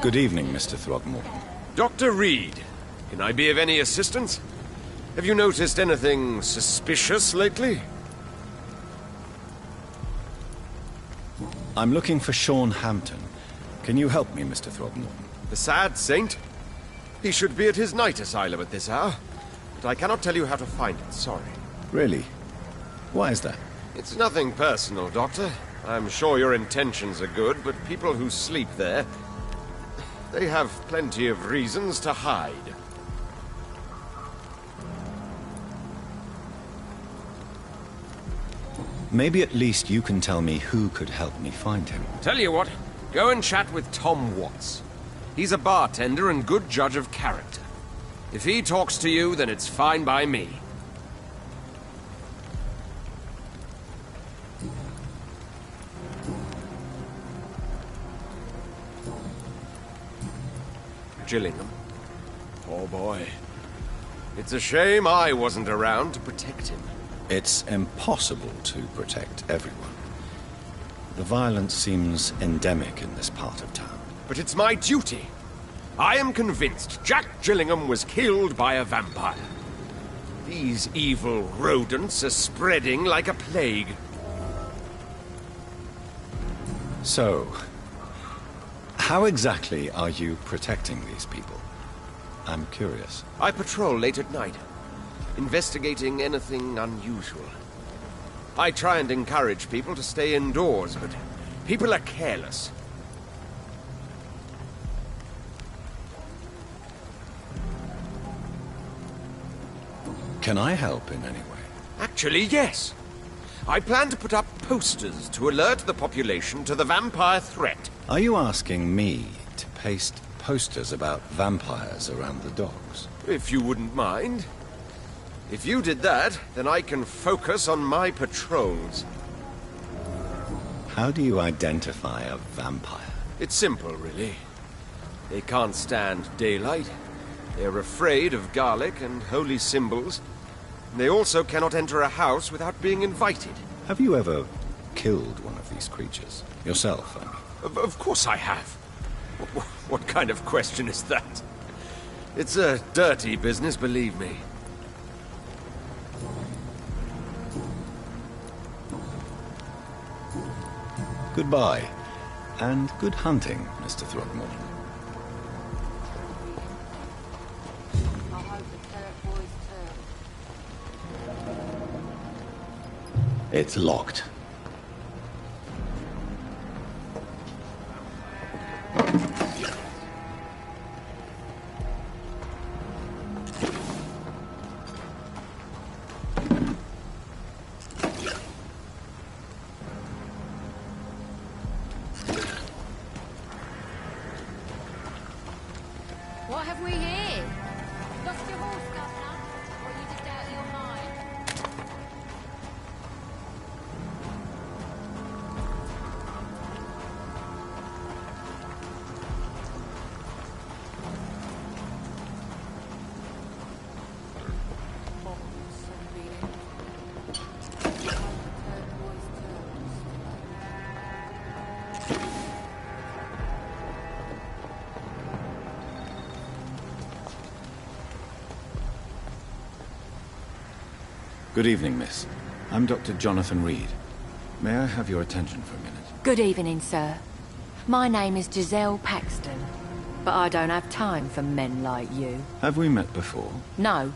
Good evening, Mr. Throgmorton. Dr. Reed, can I be of any assistance? Have you noticed anything suspicious lately? I'm looking for Sean Hampton. Can you help me, Mr. Throgmorton? The sad saint? He should be at his night asylum at this hour, but I cannot tell you how to find it, sorry. Really? Why is that? It's nothing personal, Doctor. I'm sure your intentions are good, but people who sleep there, they have plenty of reasons to hide. Maybe at least you can tell me who could help me find him. Tell you what, go and chat with Tom Watts. He's a bartender and good judge of character. If he talks to you, then it's fine by me. Gillingham. Poor boy. It's a shame I wasn't around to protect him. It's impossible to protect everyone. The violence seems endemic in this part of town. But it's my duty. I am convinced Jack Gillingham was killed by a vampire. These evil rodents are spreading like a plague. So, how exactly are you protecting these people? I'm curious. I patrol late at night, investigating anything unusual. I try and encourage people to stay indoors, but people are careless. Can I help in any way? Actually, yes. I plan to put up posters to alert the population to the vampire threat. Are you asking me to paste posters about vampires around the docks? If you wouldn't mind. If you did that, then I can focus on my patrols. How do you identify a vampire? It's simple, really. They can't stand daylight. They're afraid of garlic and holy symbols. They also cannot enter a house without being invited. Have you ever killed one of these creatures? Yourself, I mean. Of course I have. What kind of question is that? It's a dirty business, believe me. Goodbye, and good hunting, Mr. Throckmorton. It's locked. What have we here? Lost your horse, Governor? Or you just out of your mind? Good evening, miss. I'm Dr. Jonathan Reed. May I have your attention for a minute? Good evening, sir. My name is Giselle Paxton, but I don't have time for men like you. Have we met before? No,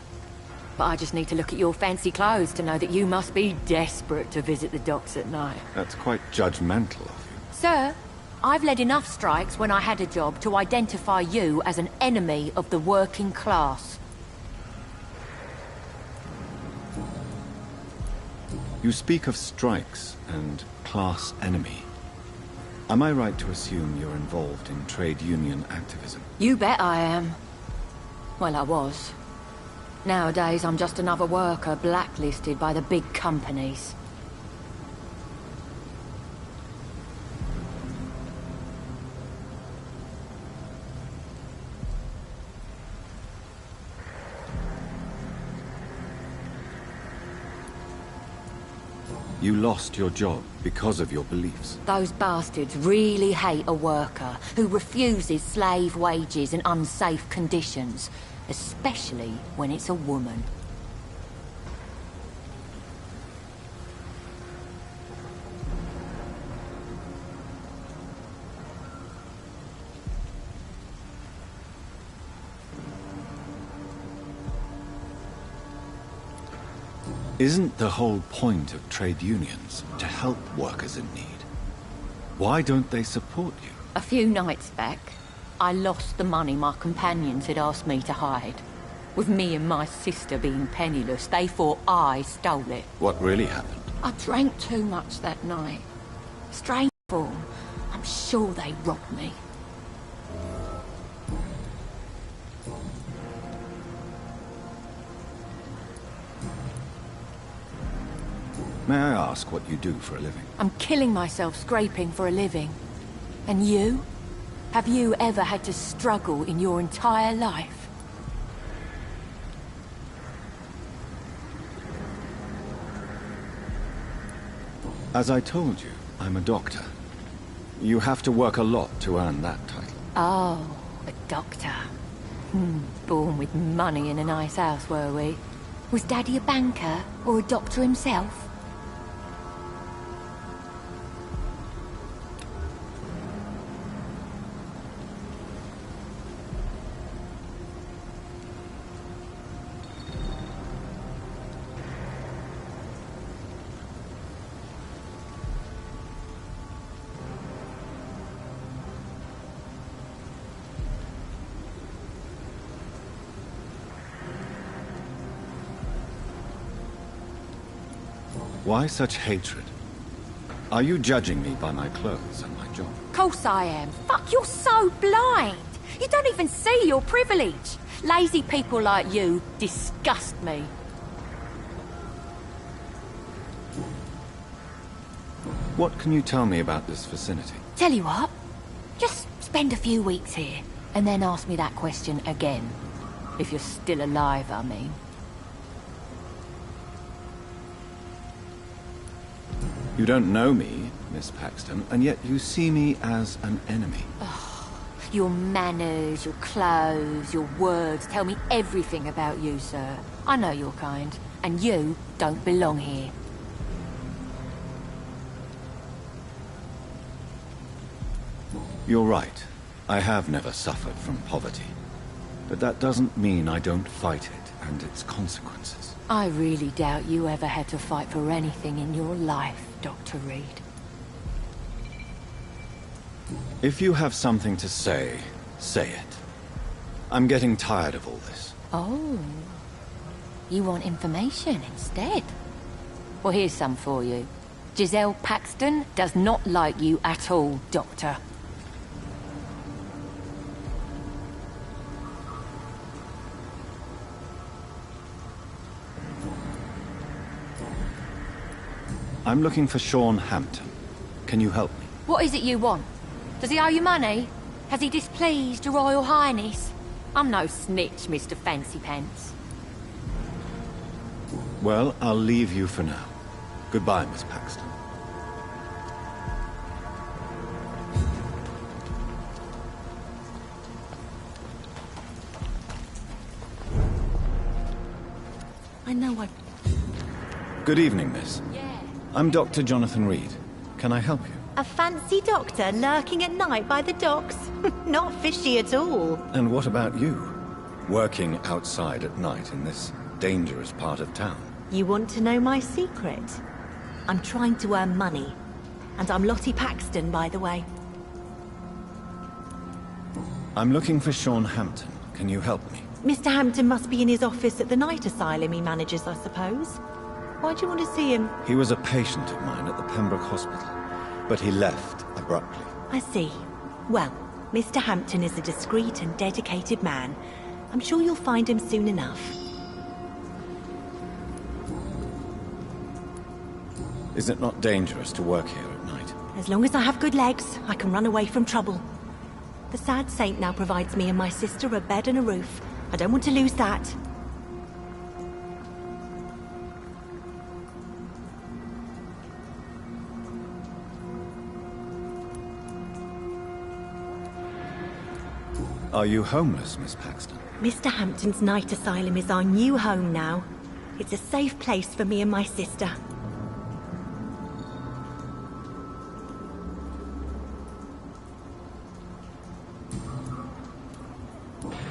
but I just need to look at your fancy clothes to know that you must be desperate to visit the docks at night. That's quite judgmental of you. Sir, I've led enough strikes when I had a job to identify you as an enemy of the working class. You speak of strikes and class enemy. Am I right to assume you're involved in trade union activism? You bet I am. Well, I was. Nowadays, I'm just another worker blacklisted by the big companies. You lost your job because of your beliefs. Those bastards really hate a worker who refuses slave wages and unsafe conditions, especially when it's a woman. Isn't the whole point of trade unions to help workers in need? Why don't they support you? A few nights back, I lost the money my companions had asked me to hide. With me and my sister being penniless, they thought I stole it. What really happened? I drank too much that night. Strange form. I'm sure they robbed me. May I ask what you do for a living? I'm killing myself scraping for a living. And you? Have you ever had to struggle in your entire life? As I told you, I'm a doctor. You have to work a lot to earn that title. Oh, a doctor. Born with money in a nice house, were we? Was Daddy a banker or a doctor himself? Why such hatred? Are you judging me by my clothes and my job? Course I am. Fuck, you're so blind. You don't even see your privilege. Lazy people like you disgust me. What can you tell me about this vicinity? Tell you what, just spend a few weeks here, and then ask me that question again. If you're still alive, I mean. You don't know me, Miss Paxton, and yet you see me as an enemy. Your manners, your clothes, your words tell me everything about you, sir. I know your kind, and you don't belong here. You're right. I have never suffered from poverty. But that doesn't mean I don't fight it and its consequences. I really doubt you ever had to fight for anything in your life, Dr. Reed. If you have something to say, say it. I'm getting tired of all this. Oh. You want information instead? Well, here's some for you. Giselle Paxton does not like you at all, Doctor. I'm looking for Sean Hampton. Can you help me? What is it you want? Does he owe you money? Has he displeased your Royal Highness? I'm no snitch, Mr. Fancy Pants. Well, I'll leave you for now. Goodbye, Miss Paxton. I know I... Good evening, miss. Yeah. I'm Dr. Jonathan Reed. Can I help you? A fancy doctor lurking at night by the docks? Not fishy at all. And what about you? Working outside at night in this dangerous part of town? You want to know my secret? I'm trying to earn money. And I'm Lottie Paxton, by the way. I'm looking for Sean Hampton. Can you help me? Mr. Hampton must be in his office at the night asylum he manages, I suppose. Why do you want to see him? He was a patient of mine at the Pembroke Hospital, but he left abruptly. I see. Well, Mr. Hampton is a discreet and dedicated man. I'm sure you'll find him soon enough. Is it not dangerous to work here at night? As long as I have good legs, I can run away from trouble. The sad saint now provides me and my sister a bed and a roof. I don't want to lose that. Are you homeless, Miss Paxton? Mr. Hampton's night asylum is our new home now. It's a safe place for me and my sister.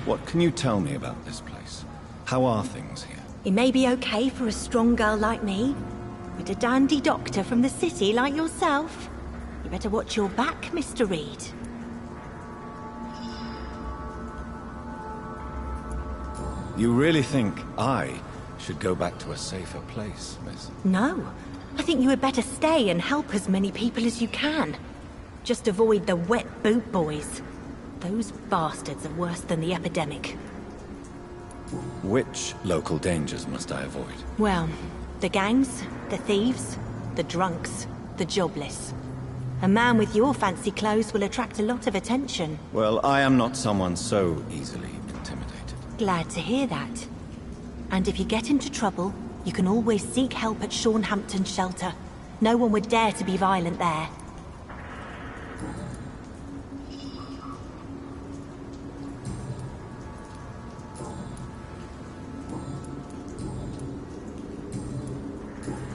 What can you tell me about this place? How are things here? It may be okay for a strong girl like me, but a dandy doctor from the city like yourself. You better watch your back, Mr. Reed. You really think I should go back to a safer place, miss? No. I think you had better stay and help as many people as you can. Just avoid the wet boot boys. Those bastards are worse than the epidemic. Which local dangers must I avoid? Well, the gangs, the thieves, the drunks, the jobless. A man with your fancy clothes will attract a lot of attention. Well, I am not someone so easily intimidated. Glad to hear that. And if you get into trouble, you can always seek help at Sean Hampton's shelter. No one would dare to be violent there.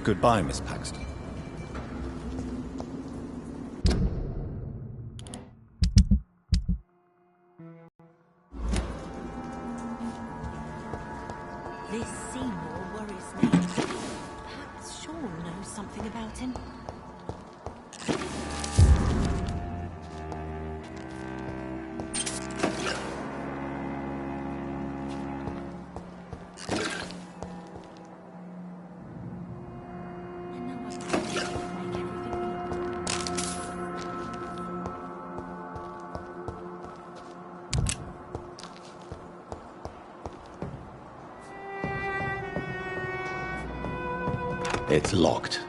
Goodbye, Miss Paxton. This Seymour worries me. Perhaps Sean knows something about him. I know It's locked.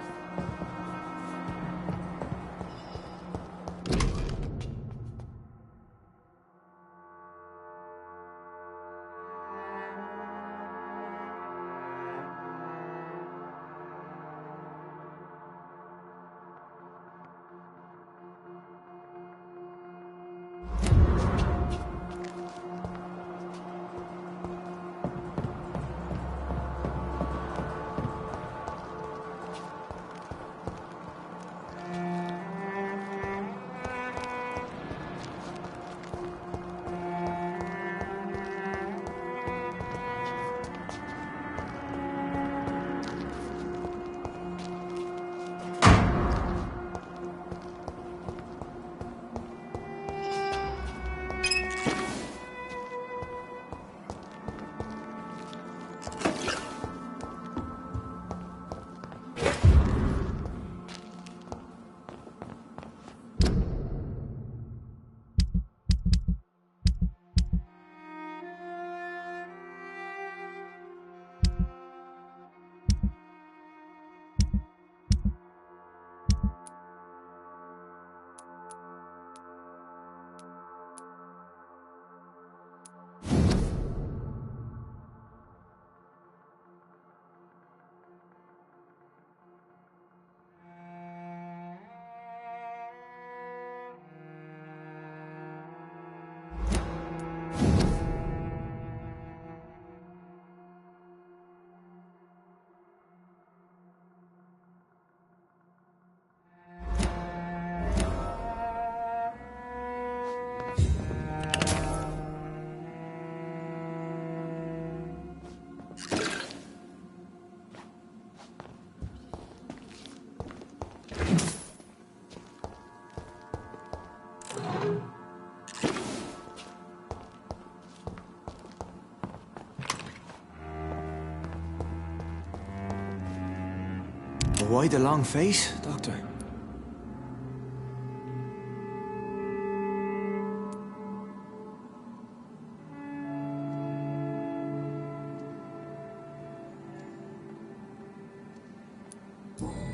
Why the long face, Doctor?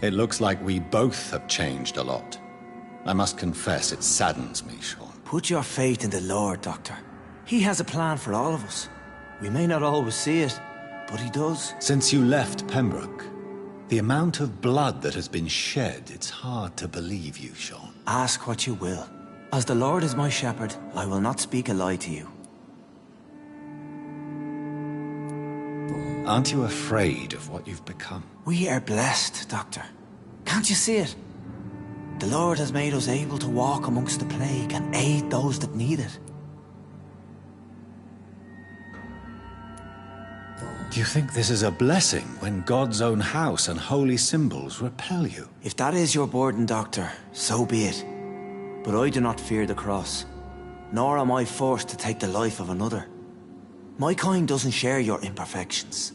It looks like we both have changed a lot. I must confess, it saddens me, Sean. Put your faith in the Lord, Doctor. He has a plan for all of us. We may not always see it, but he does. Since you left Pembroke, the amount of blood that has been shed, it's hard to believe you, Sean. Ask what you will. As the Lord is my shepherd, I will not speak a lie to you. Aren't you afraid of what you've become? We are blessed, Doctor. Can't you see it? The Lord has made us able to walk amongst the plague and aid those that need it. Do you think this is a blessing when God's own house and holy symbols repel you? If that is your burden, Doctor, so be it. But I do not fear the cross, nor am I forced to take the life of another. My kind doesn't share your imperfections.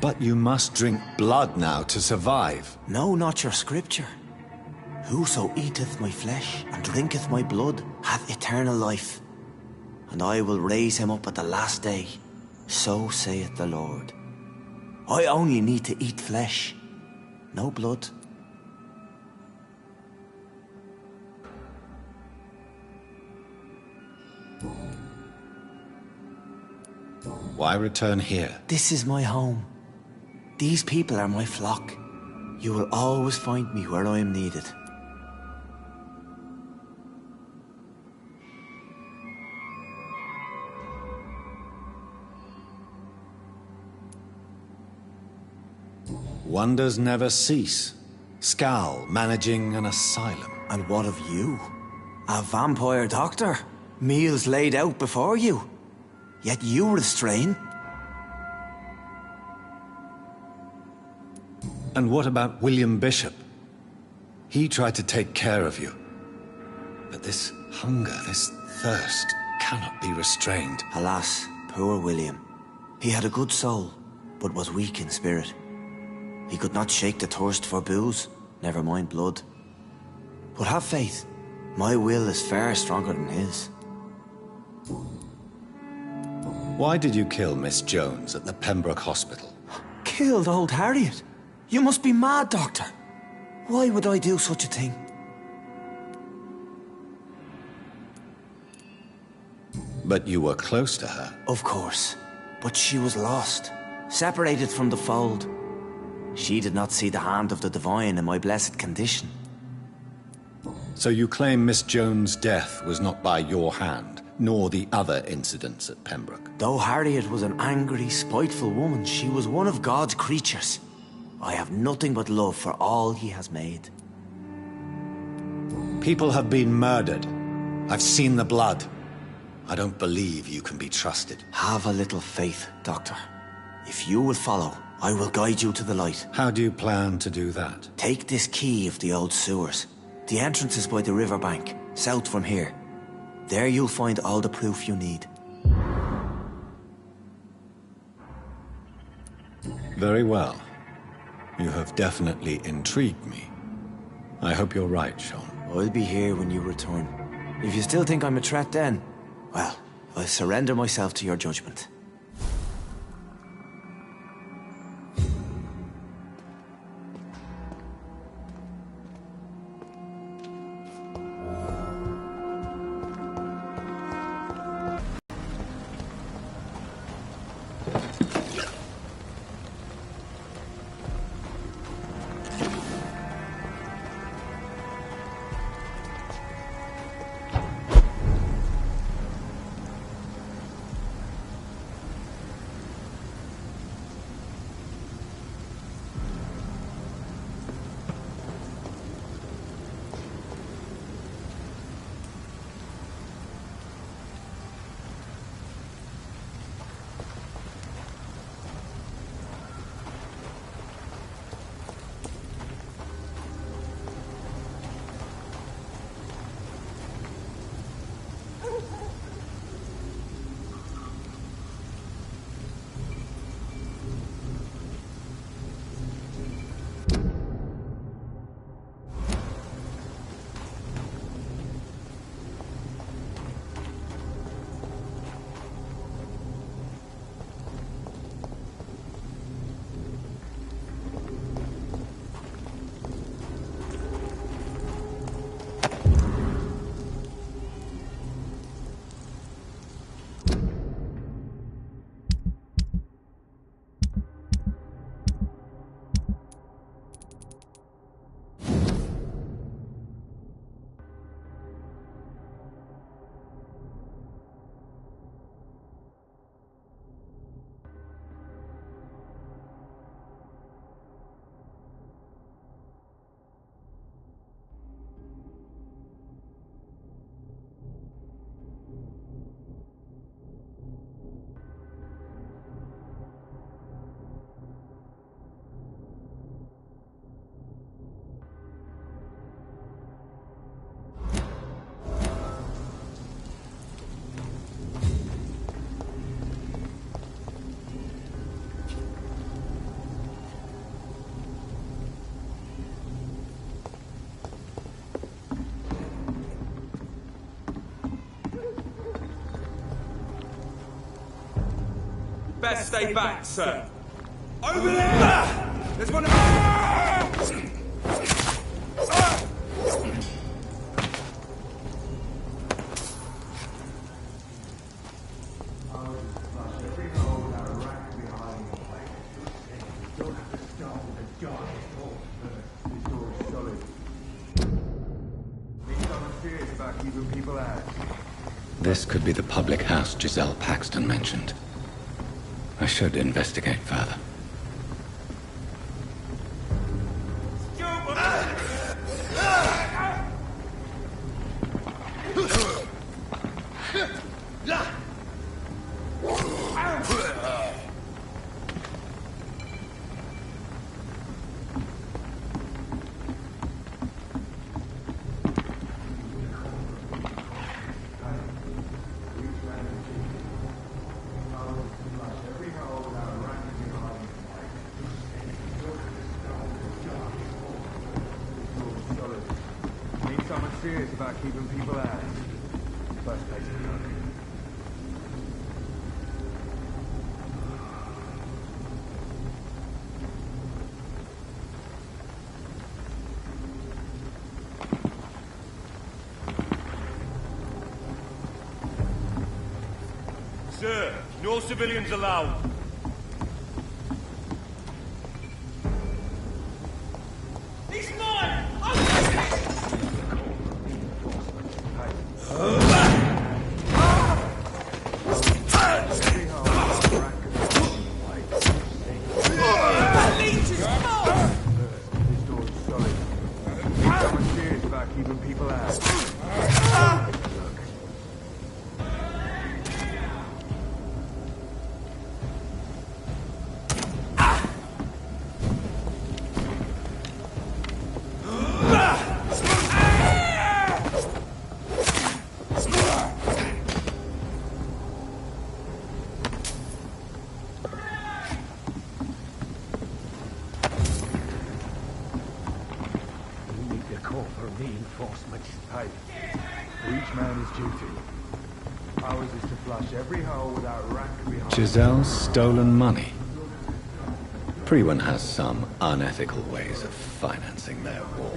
But you must drink blood now to survive. No, not your scripture. Whoso eateth my flesh and drinketh my blood hath eternal life, and I will raise him up at the last day. So saith the Lord. I only need to eat flesh, no blood. Why return here? This is my home. These people are my flock. You will always find me where I am needed. Wonders never cease. Skal managing an asylum. And what of you? A vampire doctor? Meals laid out before you. Yet you restrain. And what about William Bishop? He tried to take care of you. But this hunger, this thirst, cannot be restrained. Alas, poor William. He had a good soul, but was weak in spirit. He could not shake the thirst for booze, never mind blood. But have faith. My will is far stronger than his. Why did you kill Miss Jones at the Pembroke Hospital? Killed old Harriet? You must be mad, Doctor. Why would I do such a thing? But you were close to her. Of course. But she was lost. Separated from the fold. She did not see the hand of the divine in my blessed condition. So you claim Miss Jones' death was not by your hand, nor the other incidents at Pembroke? Though Harriet was an angry, spiteful woman, she was one of God's creatures. I have nothing but love for all he has made. People have been murdered. I've seen the blood. I don't believe you can be trusted. Have a little faith, Doctor. If you will follow, I will guide you to the light. How do you plan to do that? Take this key of the old sewers. The entrance is by the riverbank, south from here. There you'll find all the proof you need. Very well. You have definitely intrigued me. I hope you're right, Sean. I'll be here when you return. If you still think I'm a threat then, well, I'll surrender myself to your judgment. Best stay back, sir. Over there! There's one of This could be the public house Giselle Paxton mentioned. I should investigate further. serious about keeping people out. First place to go. Sir, no civilians allowed. He's mine! Keeping people out. Reinforcements. Hey, for each man his duty. Ours is to flush every hole without rack behind. Giselle's stolen money. Priwen has some unethical ways of financing their war.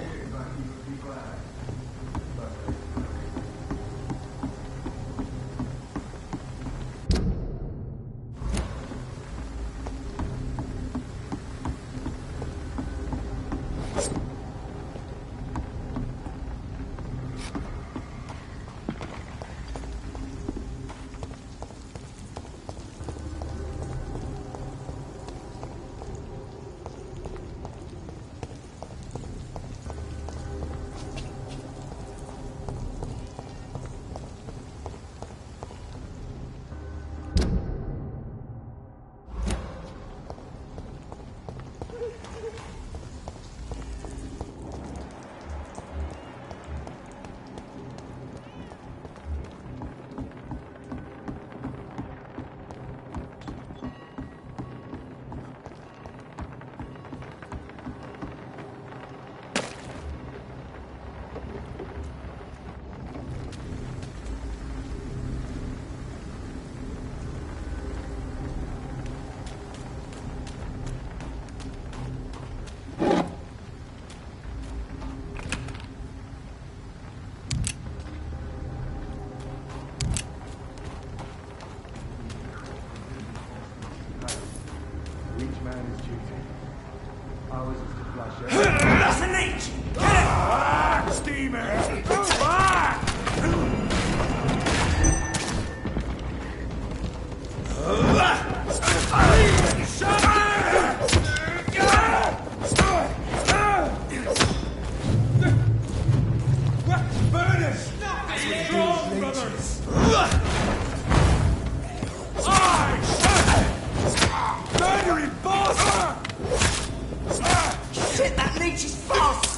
That's a leech! Get it! Steamer! Burn it! Strong, brothers! Murdering bastard! Shit, that leech is fast!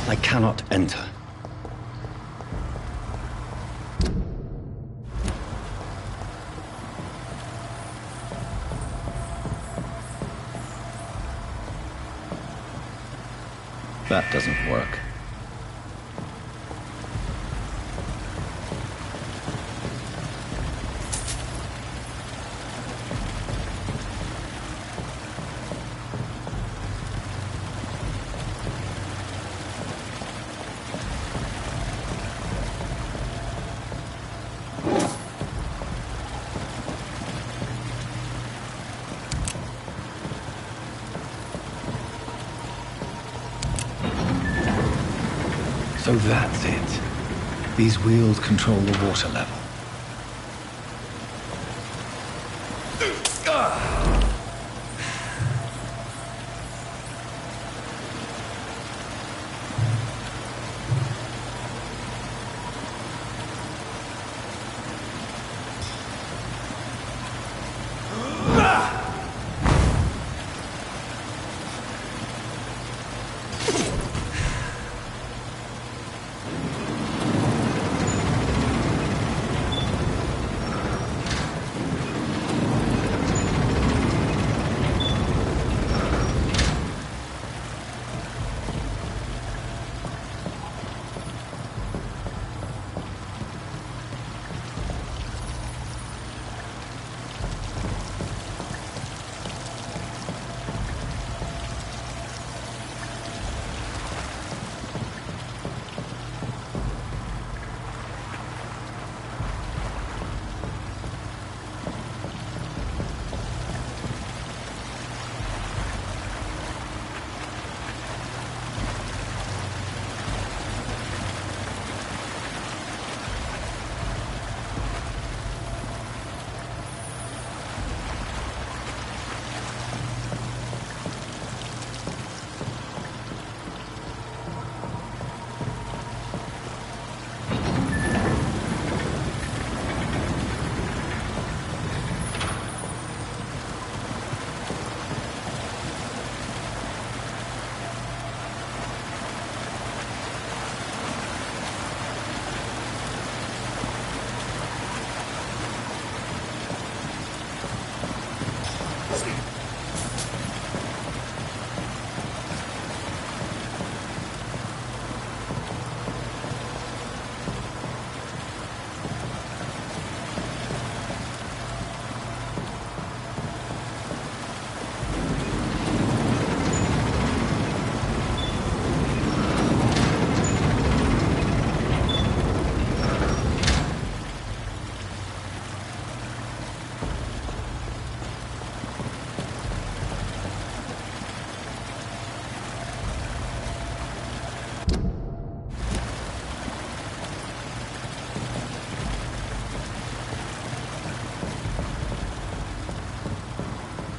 I cannot enter. That doesn't work. So that's it. These wheels control the water level.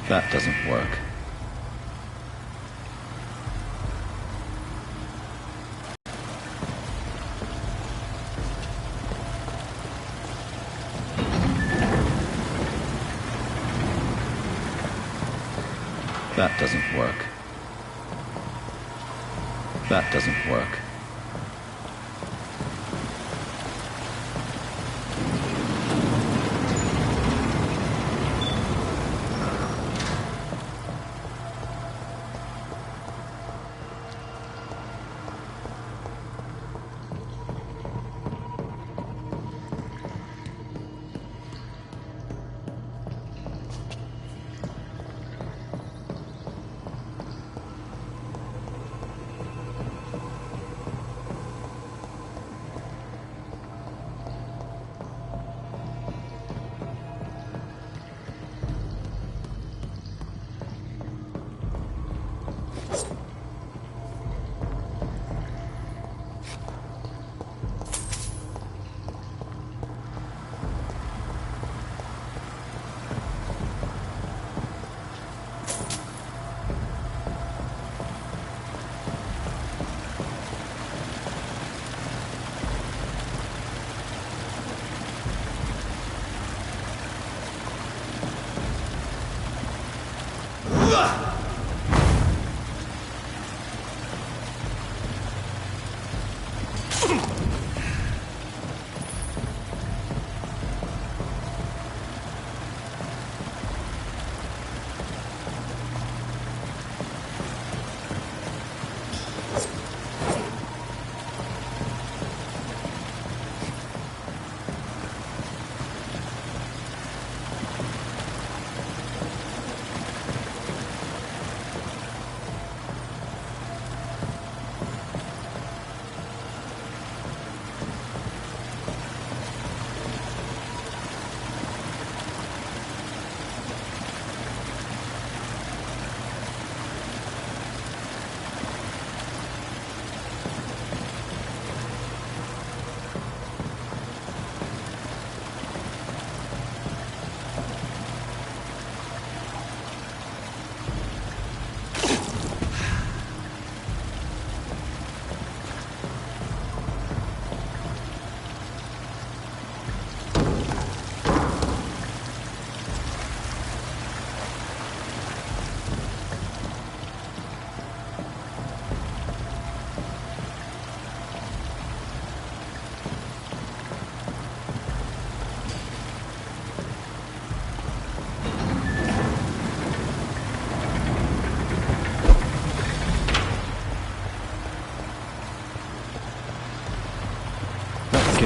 That doesn't work. That doesn't work. That doesn't work.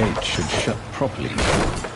gate should shut properly now.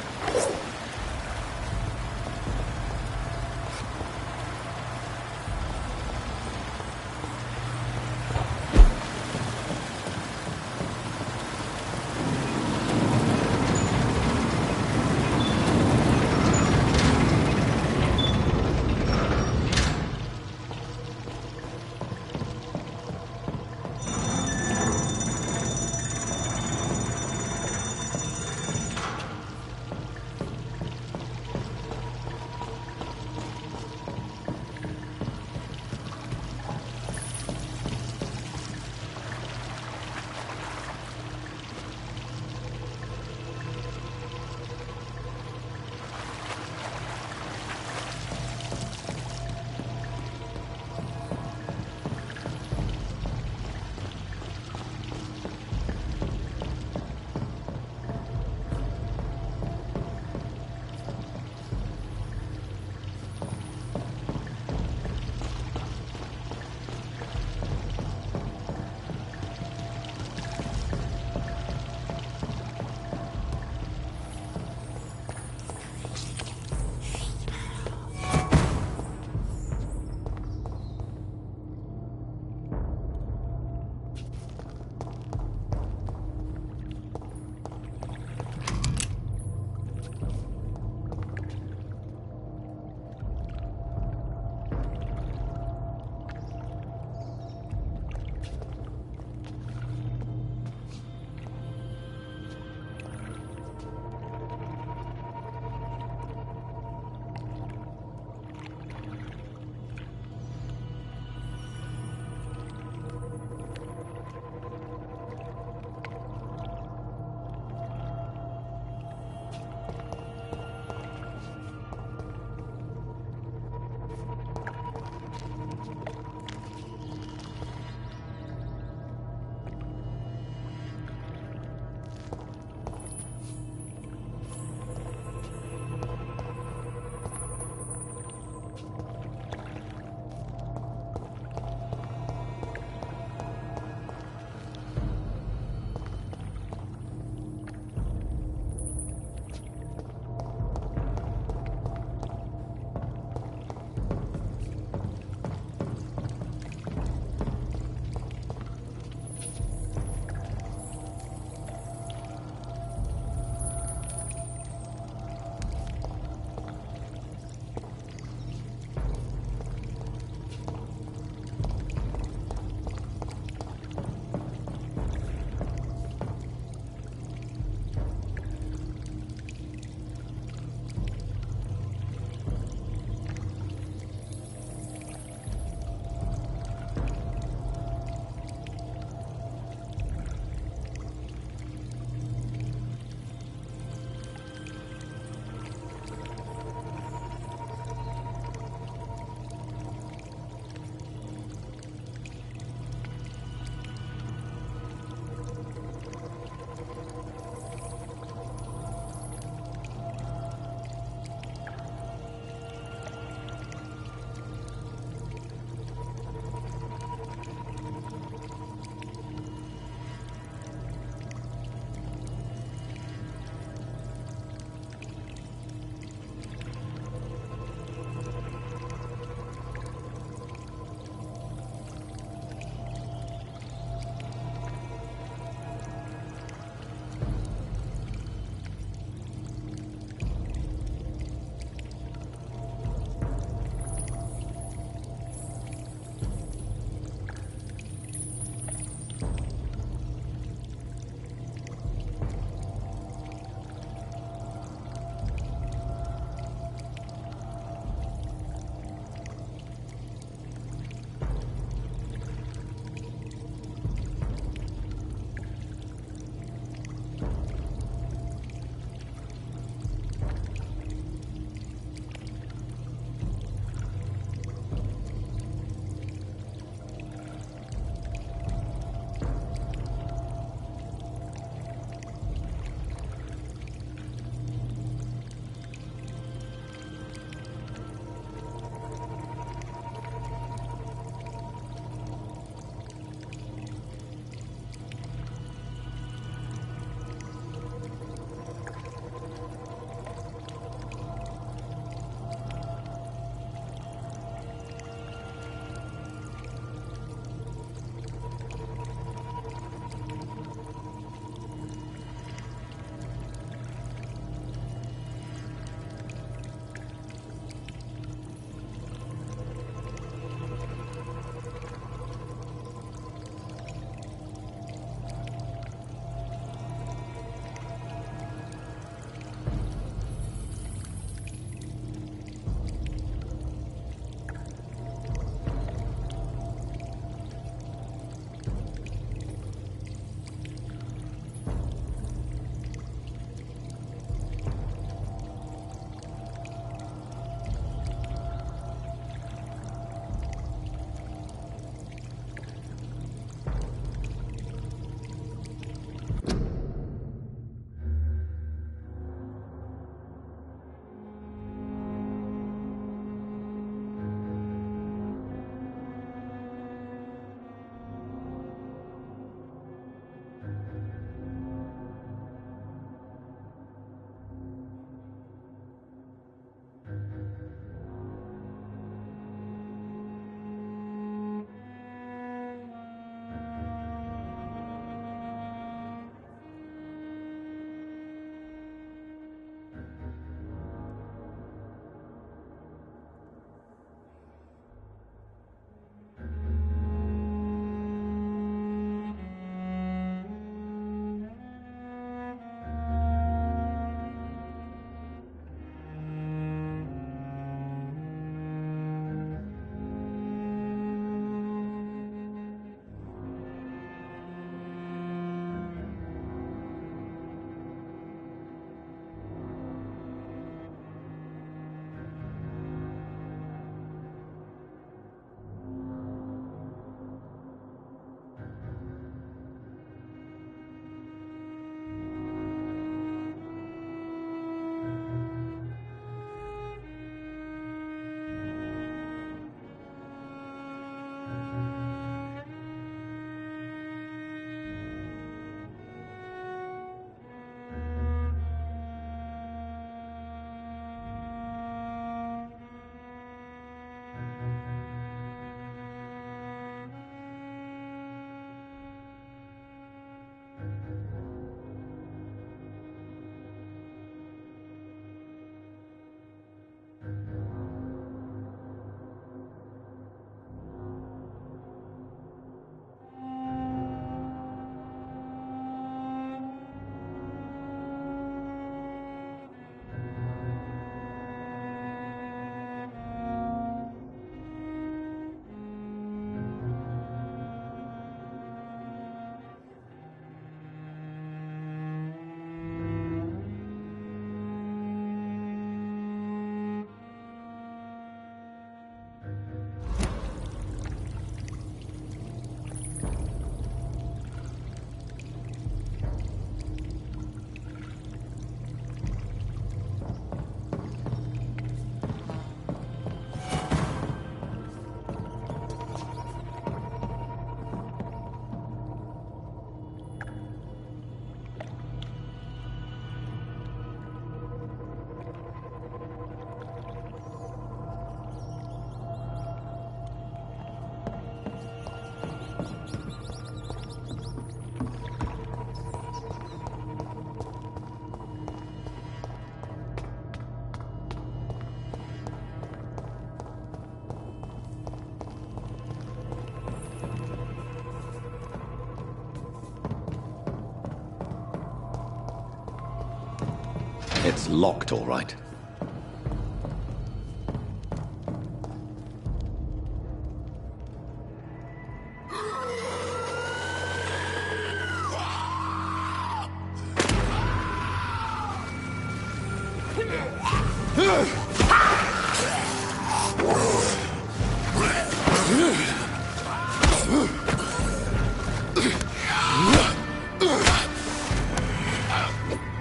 It's locked, all right.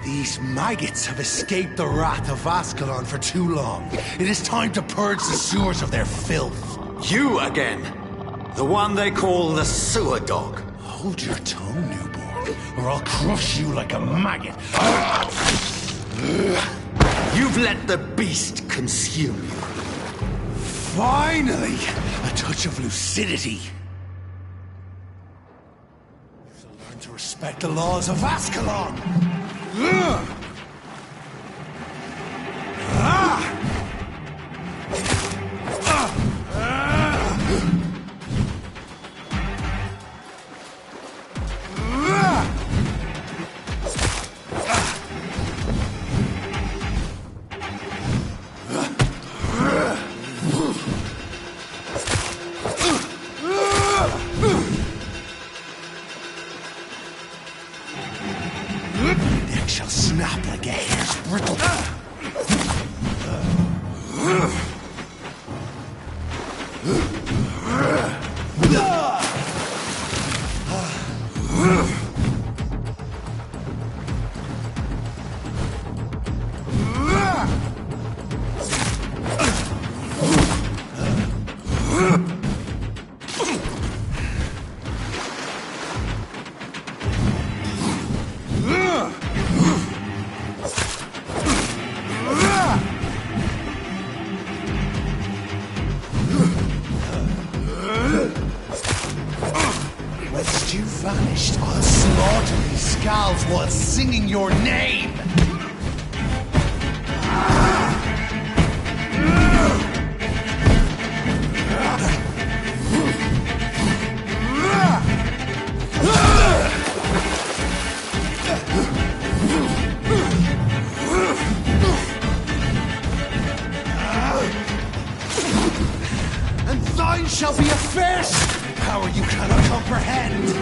These maggots have escaped the wrath of Ascalon for too long. It is time to purge the sewers of their filth. You again! The one they call the sewer dog. Hold your tongue, newborn, or I'll crush you like a maggot. You've let the beast consume you. Finally! A touch of lucidity. So learn to respect the laws of Ascalon! Shall snap like a hair's brittle. Whilst you vanished, I'll slaughter these scalds while singing your name! And thine shall be a fist! Power you cannot comprehend!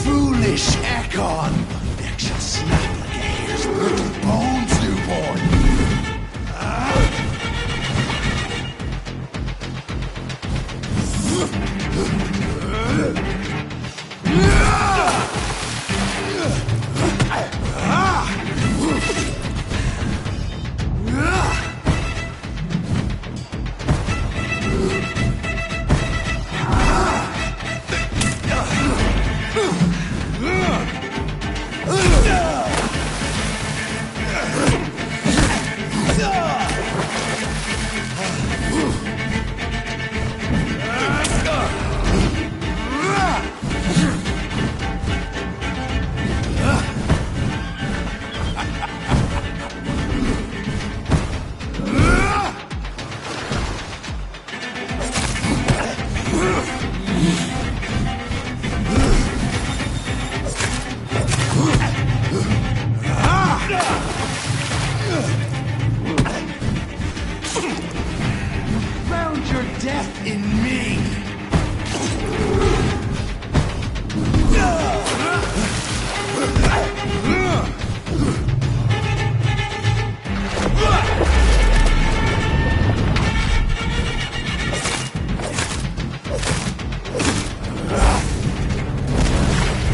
Foolish Ekon! Neck shall snap like a hare's brittle bones, newborn! Found your death in me!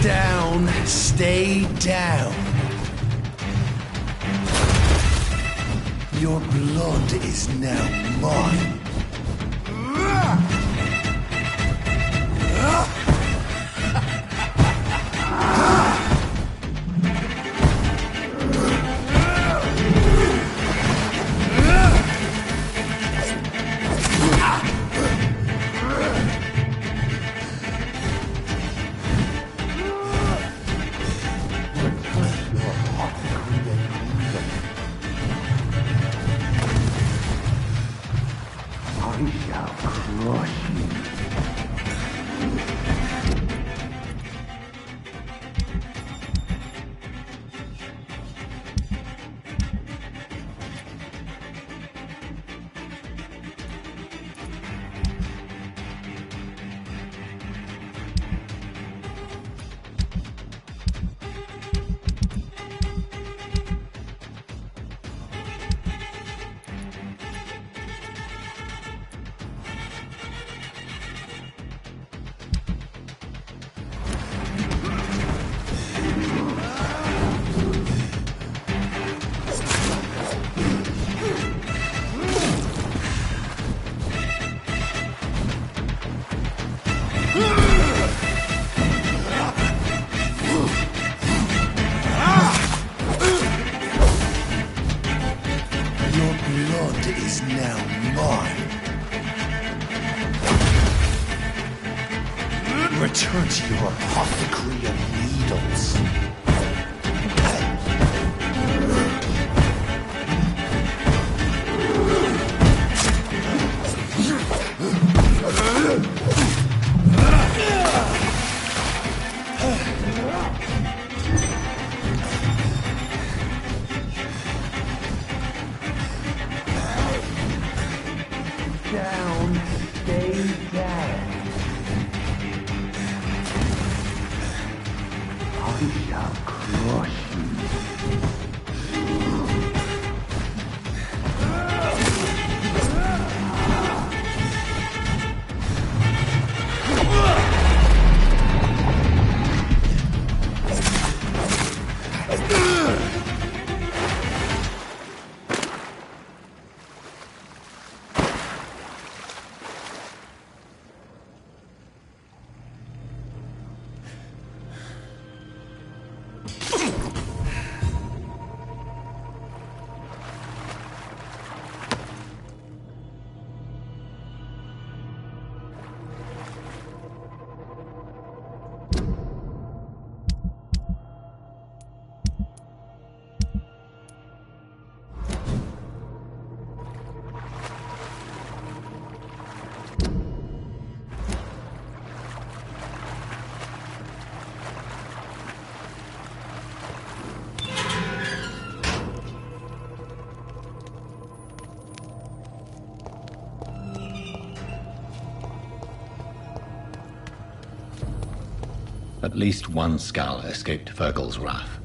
Down, stay down. Your blood is now mine. shall crush you. Is now mine. Return to your apothecary of needles. Down, stay down. I shall crush you. At least one Skal escaped Fergal's wrath.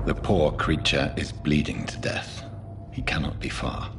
The poor creature is bleeding to death. He cannot be far.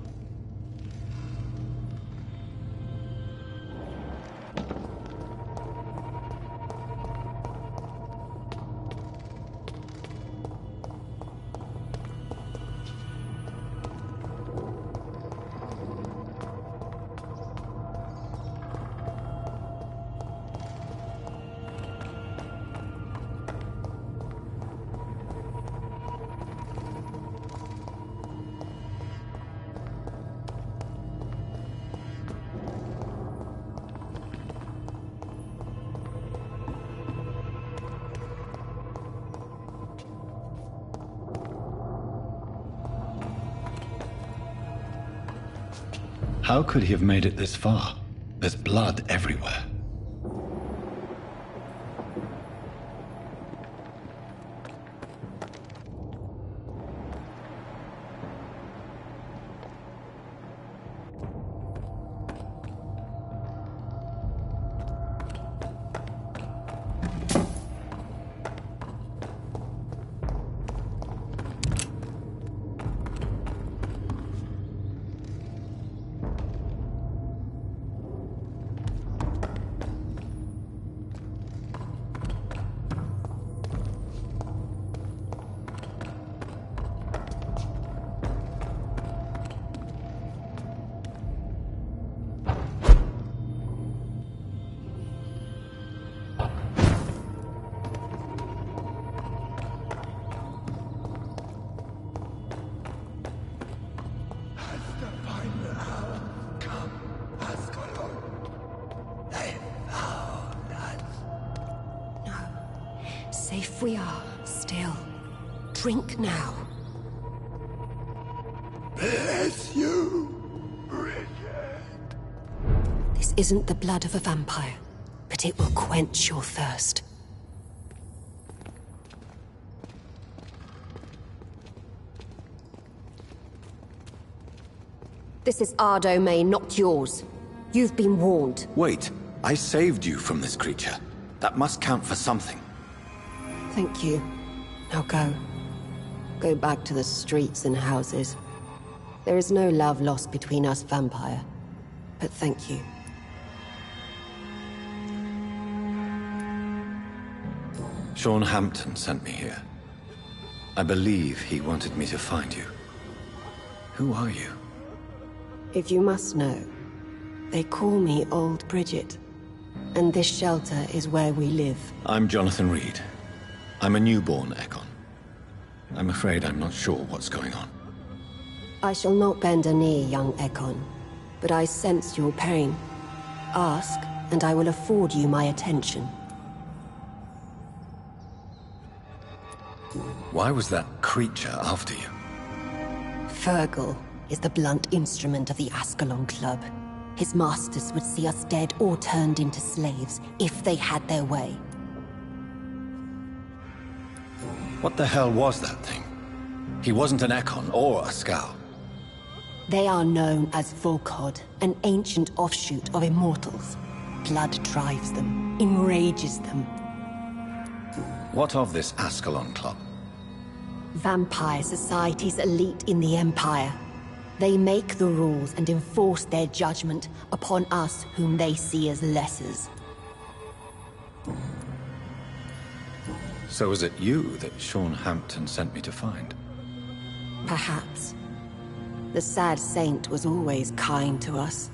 How could he have made it this far? There's blood everywhere. Safe we are, still. Drink now. Bless you, Bridget. This isn't the blood of a vampire, but it will quench your thirst. This is our domain, not yours. You've been warned. Wait, I saved you from this creature. That must count for something. Thank you. Now go. Go back to the streets and houses. There is no love lost between us, vampire. But thank you. Sean Hampton sent me here. I believe he wanted me to find you. Who are you? If you must know, they call me Old Bridget. And this shelter is where we live. I'm Jonathan Reed. I'm a newborn Ekon. I'm afraid I'm not sure what's going on. I shall not bend a knee, young Ekon, but I sense your pain. Ask, and I will afford you my attention. Why was that creature after you? Fergal is the blunt instrument of the Ascalon Club. His masters would see us dead or turned into slaves if they had their way. What the hell was that thing? He wasn't an Ekon or a Scowl. They are known as Volkod, an ancient offshoot of immortals. Blood drives them, enrages them. What of this Ascalon Club? Vampire society's elite in the Empire. They make the rules and enforce their judgment upon us whom they see as lessers. So was it you that Sean Hampton sent me to find? Perhaps. The sad saint was always kind to us.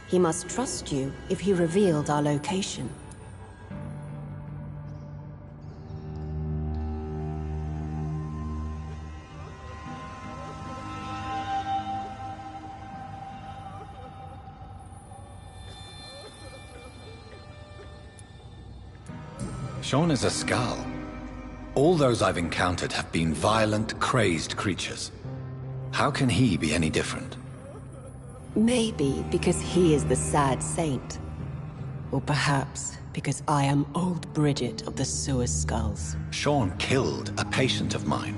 He must trust you if he revealed our location. Sean is a Scowl. All those I've encountered have been violent, crazed creatures. How can he be any different? Maybe because he is the sad saint. Or perhaps because I am Old Bridget of the Sewer Skulls. Sean killed a patient of mine.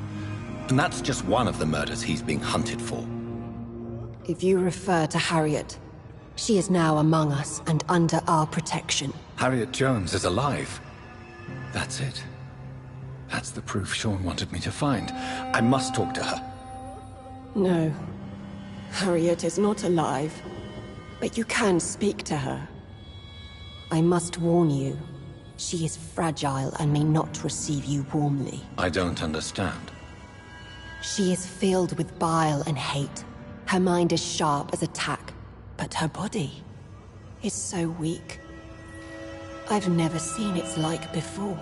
And that's just one of the murders he's being hunted for. If you refer to Harriet, she is now among us and under our protection. Harriet Jones is alive. That's it. That's the proof Sean wanted me to find. I must talk to her. No. Harriet is not alive. But you can speak to her. I must warn you. She is fragile and may not receive you warmly. I don't understand. She is filled with bile and hate. Her mind is sharp as a tack, but her body is so weak. I've never seen its like before.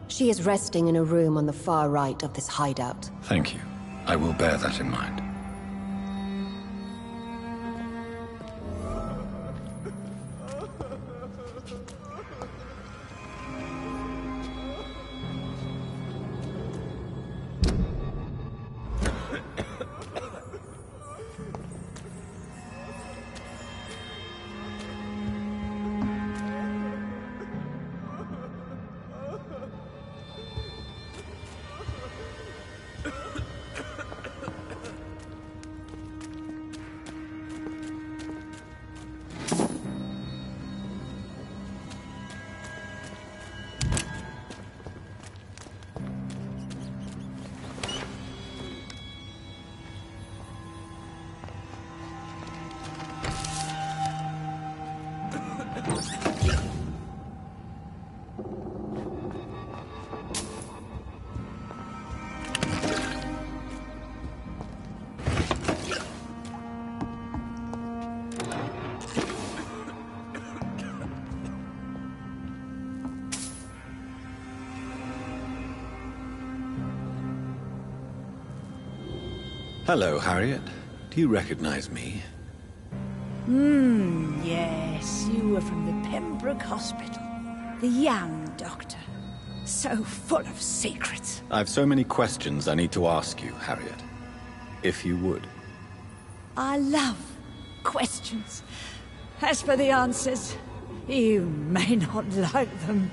She is resting in a room on the far right of this hideout. Thank you. I will bear that in mind. Hello, Harriet. Do you recognize me? Yes, you were from the Pembroke Hospital. The young doctor. So full of secrets. I've so many questions I need to ask you, Harriet. If you would. I love questions. As for the answers, you may not like them.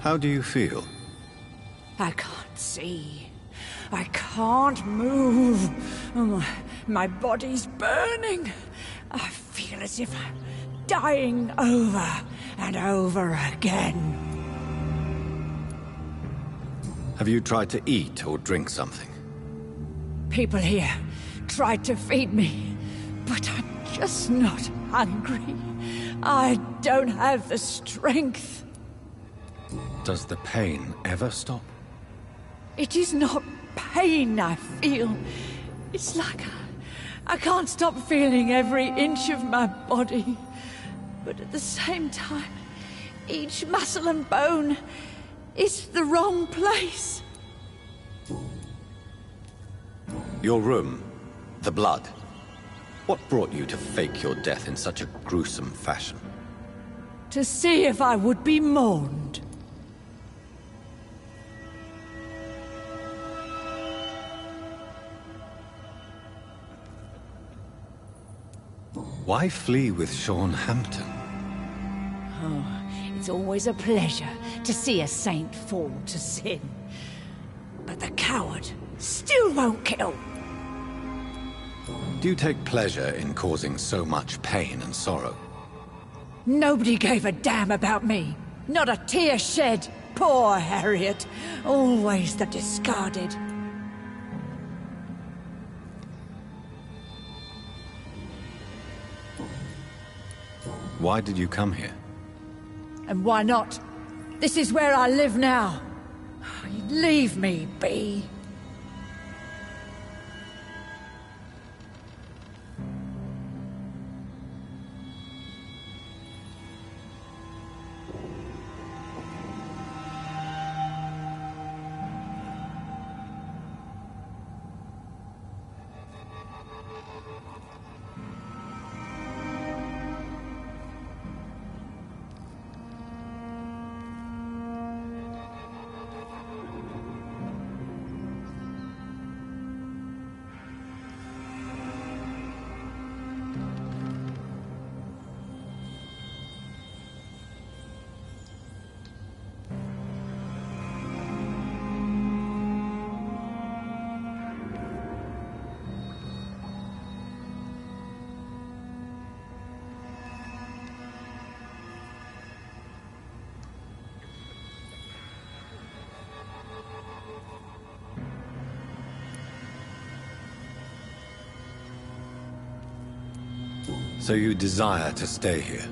How do you feel? I can't see. I can't move. My body's burning. I feel as if I'm dying over and over again. Have you tried to eat or drink something? People here tried to feed me, but I'm just not hungry. I don't have the strength. Does the pain ever stop? It is not pain I feel. It's like I can't stop feeling every inch of my body. But at the same time, each muscle and bone is the wrong place. Your room, the blood. What brought you to fake your death in such a gruesome fashion? To see if I would be mourned. Why flee with Sean Hampton? Oh, it's always a pleasure to see a saint fall to sin. But the coward still won't kill. Do you take pleasure in causing so much pain and sorrow? Nobody gave a damn about me. Not a tear shed. Poor Harriet. Always the discarded. Why did you come here? And why not? This is where I live now. Leave me be. So you desire to stay here?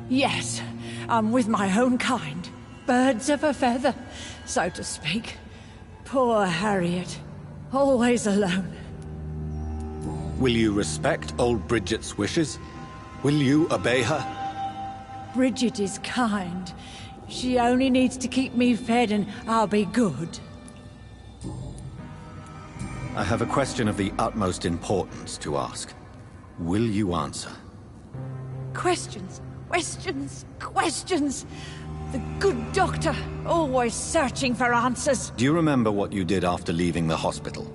Yes, I'm with my own kind. Birds of a feather, so to speak. Poor Harriet. Always alone. Will you respect old Bridget's wishes? Will you obey her? Bridget is kind. She only needs to keep me fed and I'll be good. I have a question of the utmost importance to ask. Will you answer? Questions, questions, questions. The good doctor, always searching for answers. Do you remember what you did after leaving the hospital?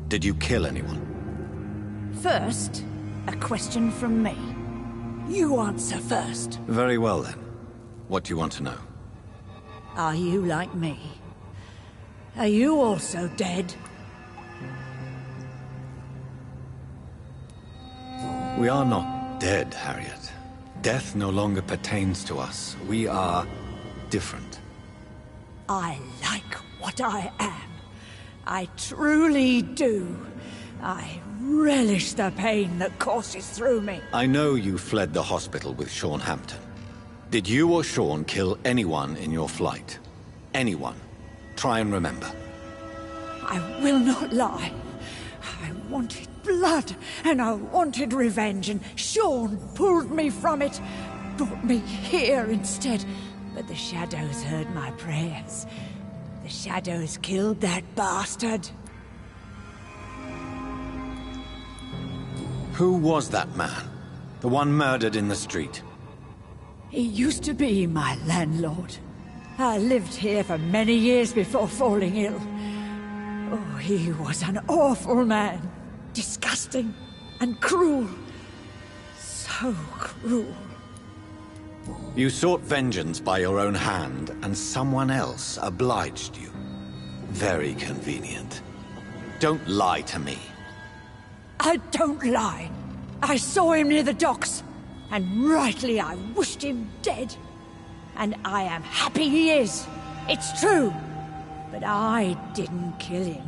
Did you kill anyone? First, a question from me. You answer first. Very well then. What do you want to know? Are you like me? Are you also dead? We are not dead, Harriet. Death no longer pertains to us. We are different. I like what I am. I truly do. I relish the pain that courses through me. I know you fled the hospital with Sean Hampton. Did you or Sean kill anyone in your flight? Anyone? Try and remember. I will not lie. I wanted blood, and I wanted revenge, and Sean pulled me from it, brought me here instead. But the shadows heard my prayers. The shadows killed that bastard. Who was that man? The one murdered in the street? He used to be my landlord. I lived here for many years before falling ill. Oh, he was an awful man. Disgusting and cruel. So cruel. You sought vengeance by your own hand, and someone else obliged you. Very convenient. Don't lie to me. I don't lie. I saw him near the docks, and rightly I wished him dead. And I am happy he is. It's true. But I didn't kill him.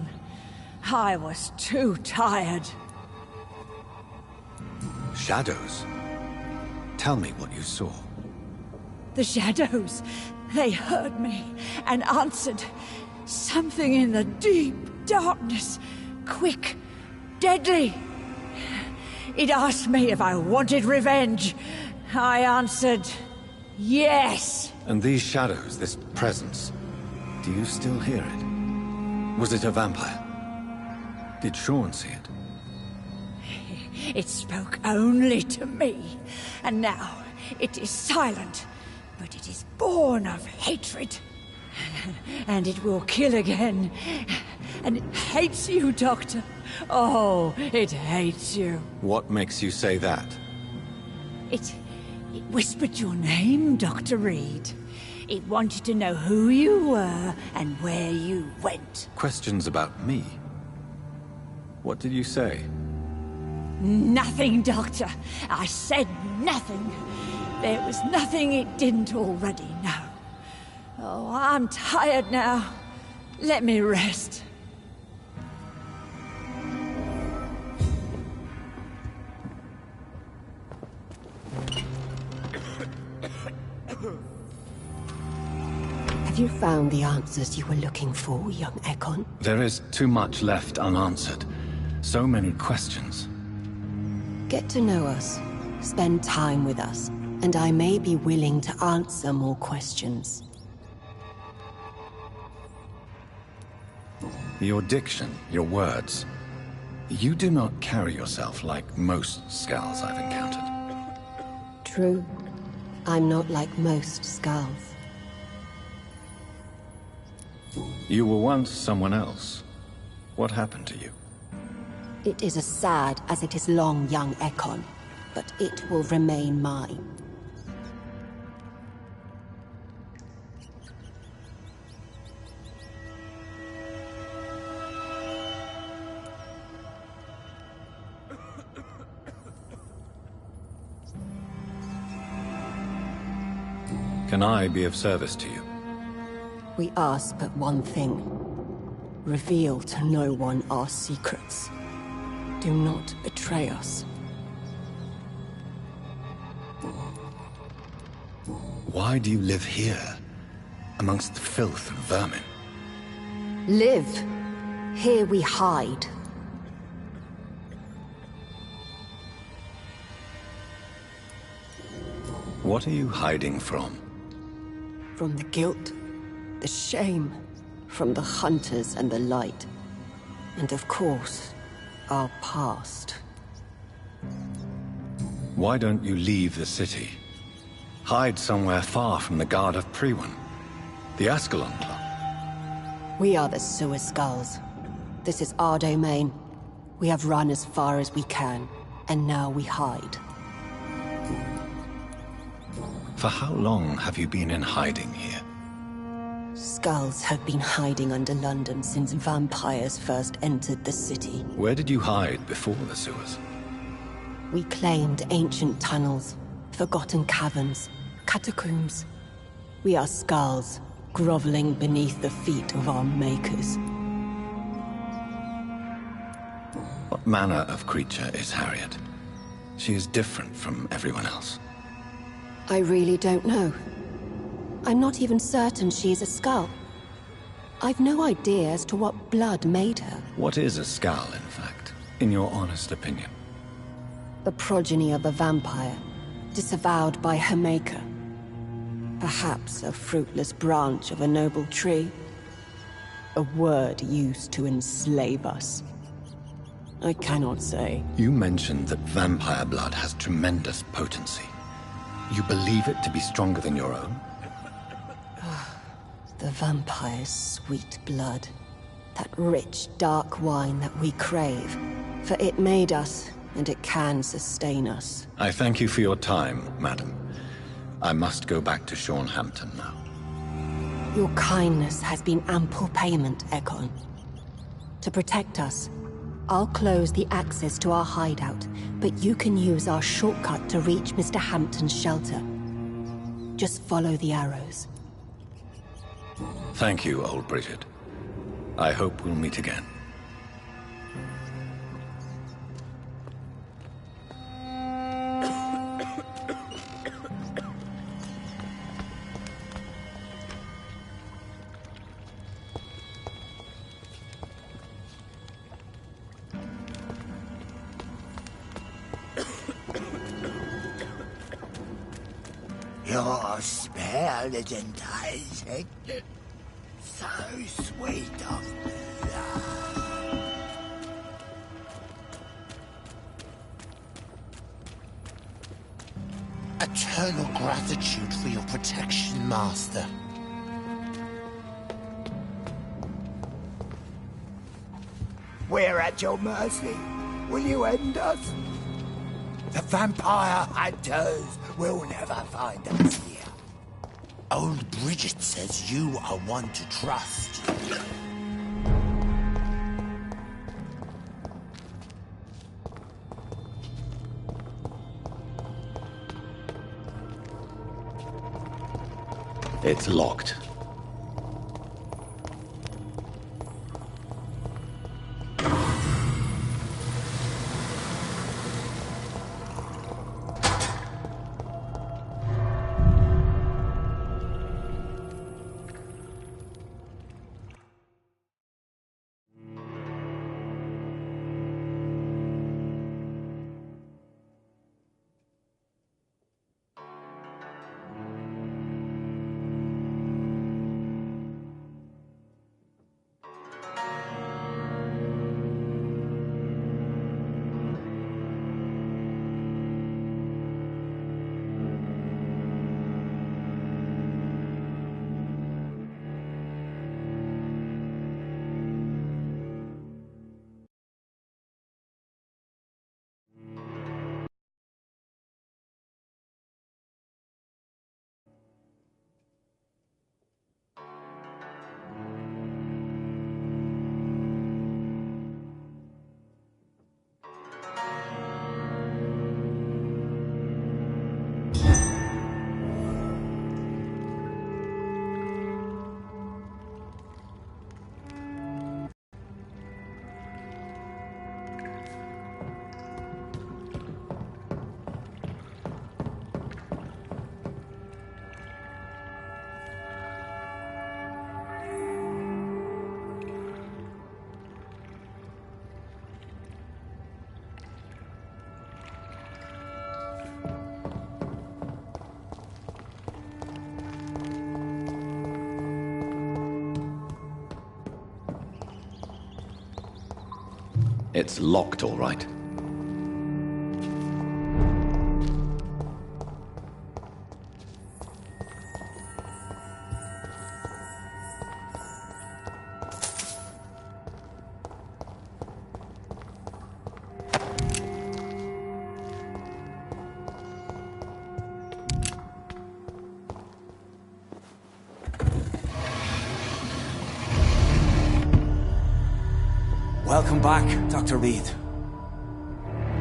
I was too tired. Shadows? Tell me what you saw. The shadows, they heard me and answered. Something in the deep darkness. Quick, deadly. It asked me if I wanted revenge. I answered, yes. And these shadows, this presence, do you still hear it? Was it a vampire? Did Sean see it? It spoke only to me, and now it is silent, but it is born of hatred. And it will kill again. And it hates you, Doctor. Oh, it hates you. What makes you say that? It whispered your name, Dr. Reed. It wanted to know who you were and where you went. Questions about me? What did you say? Nothing, Doctor. I said nothing. There was nothing it didn't already know. Oh, I'm tired now. Let me rest. Have you found the answers you were looking for, young Ekon? There is too much left unanswered. So many questions. Get to know us. Spend time with us. And I may be willing to answer more questions. Your diction, your words. You do not carry yourself like most Skulls I've encountered. True. I'm not like most Skulls. You were once someone else. What happened to you? It is as sad as it is long, young Ekon, but it will remain mine. Can I be of service to you? We ask but one thing. Reveal to no one our secrets. Do not betray us. Why do you live here, amongst the filth and vermin? Live. Here we hide. What are you hiding from? From the guilt, the shame, from the hunters and the light. And of course, our past. Why don't you leave the city? Hide somewhere far from the Guard of Priwen, the Ascalon Club. We are the Sewer Skulls. This is our domain. We have run as far as we can, and now we hide. For how long have you been in hiding here? Skulls have been hiding under London since vampires first entered the city. Where did you hide before the sewers? We claimed ancient tunnels, forgotten caverns, catacombs. We are skulls, groveling beneath the feet of our makers. What manner of creature is Harriet? She is different from everyone else. I really don't know. I'm not even certain she is a skull. I've no idea as to what blood made her. What is a skull, in fact, in your honest opinion? The progeny of a vampire, disavowed by her maker. Perhaps a fruitless branch of a noble tree. A word used to enslave us. I cannot say. You mentioned that vampire blood has tremendous potency. You believe it to be stronger than your own? The vampire's sweet blood. That rich, dark wine that we crave. For it made us, and it can sustain us. I thank you for your time, madam. I must go back to Shornhampton now. Your kindness has been ample payment, Ekon. To protect us, I'll close the access to our hideout, but you can use our shortcut to reach Mr. Hampton's shelter. Just follow the arrows. Thank you, old Bridget. I hope we'll meet again. Your spell is enticing. So sweet of blood. Eternal gratitude for your protection, Master. We're at your mercy. Will you end us? The vampire hunters will never find us here. Old Bridget says you are one to trust. It's locked. It's locked, all right. Welcome back, Dr. Reed.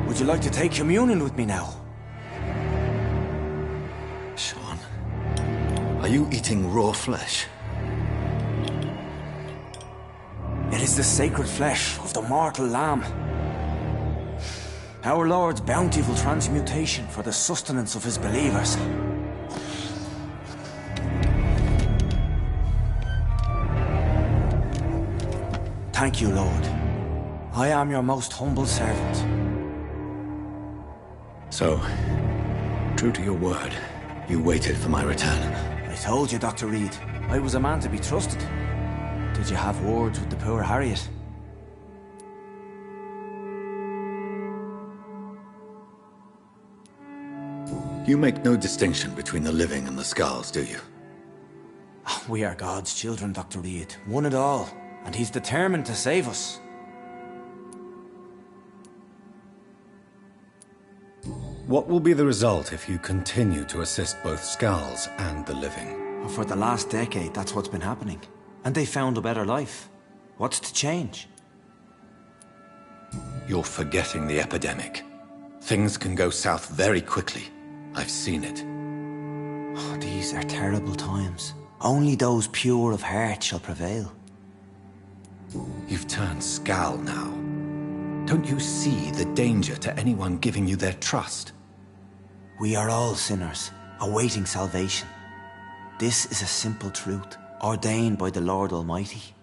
Would you like to take communion with me now? Sean, are you eating raw flesh? It is the sacred flesh of the mortal lamb. Our Lord's bountiful transmutation for the sustenance of his believers. Thank you, Lord. I am your most humble servant. So, true to your word, you waited for my return. I told you, Dr. Reed, I was a man to be trusted. Did you have words with the poor Harriet? You make no distinction between the living and the Skulls, do you? We are God's children, Dr. Reed, one and all, and he's determined to save us. What will be the result if you continue to assist both Skulls and the living? For the last decade, that's what's been happening. And they found a better life. What's to change? You're forgetting the epidemic. Things can go south very quickly. I've seen it. Oh, these are terrible times. Only those pure of heart shall prevail. You've turned Skull now. Don't you see the danger to anyone giving you their trust? We are all sinners, awaiting salvation. This is a simple truth, ordained by the Lord Almighty.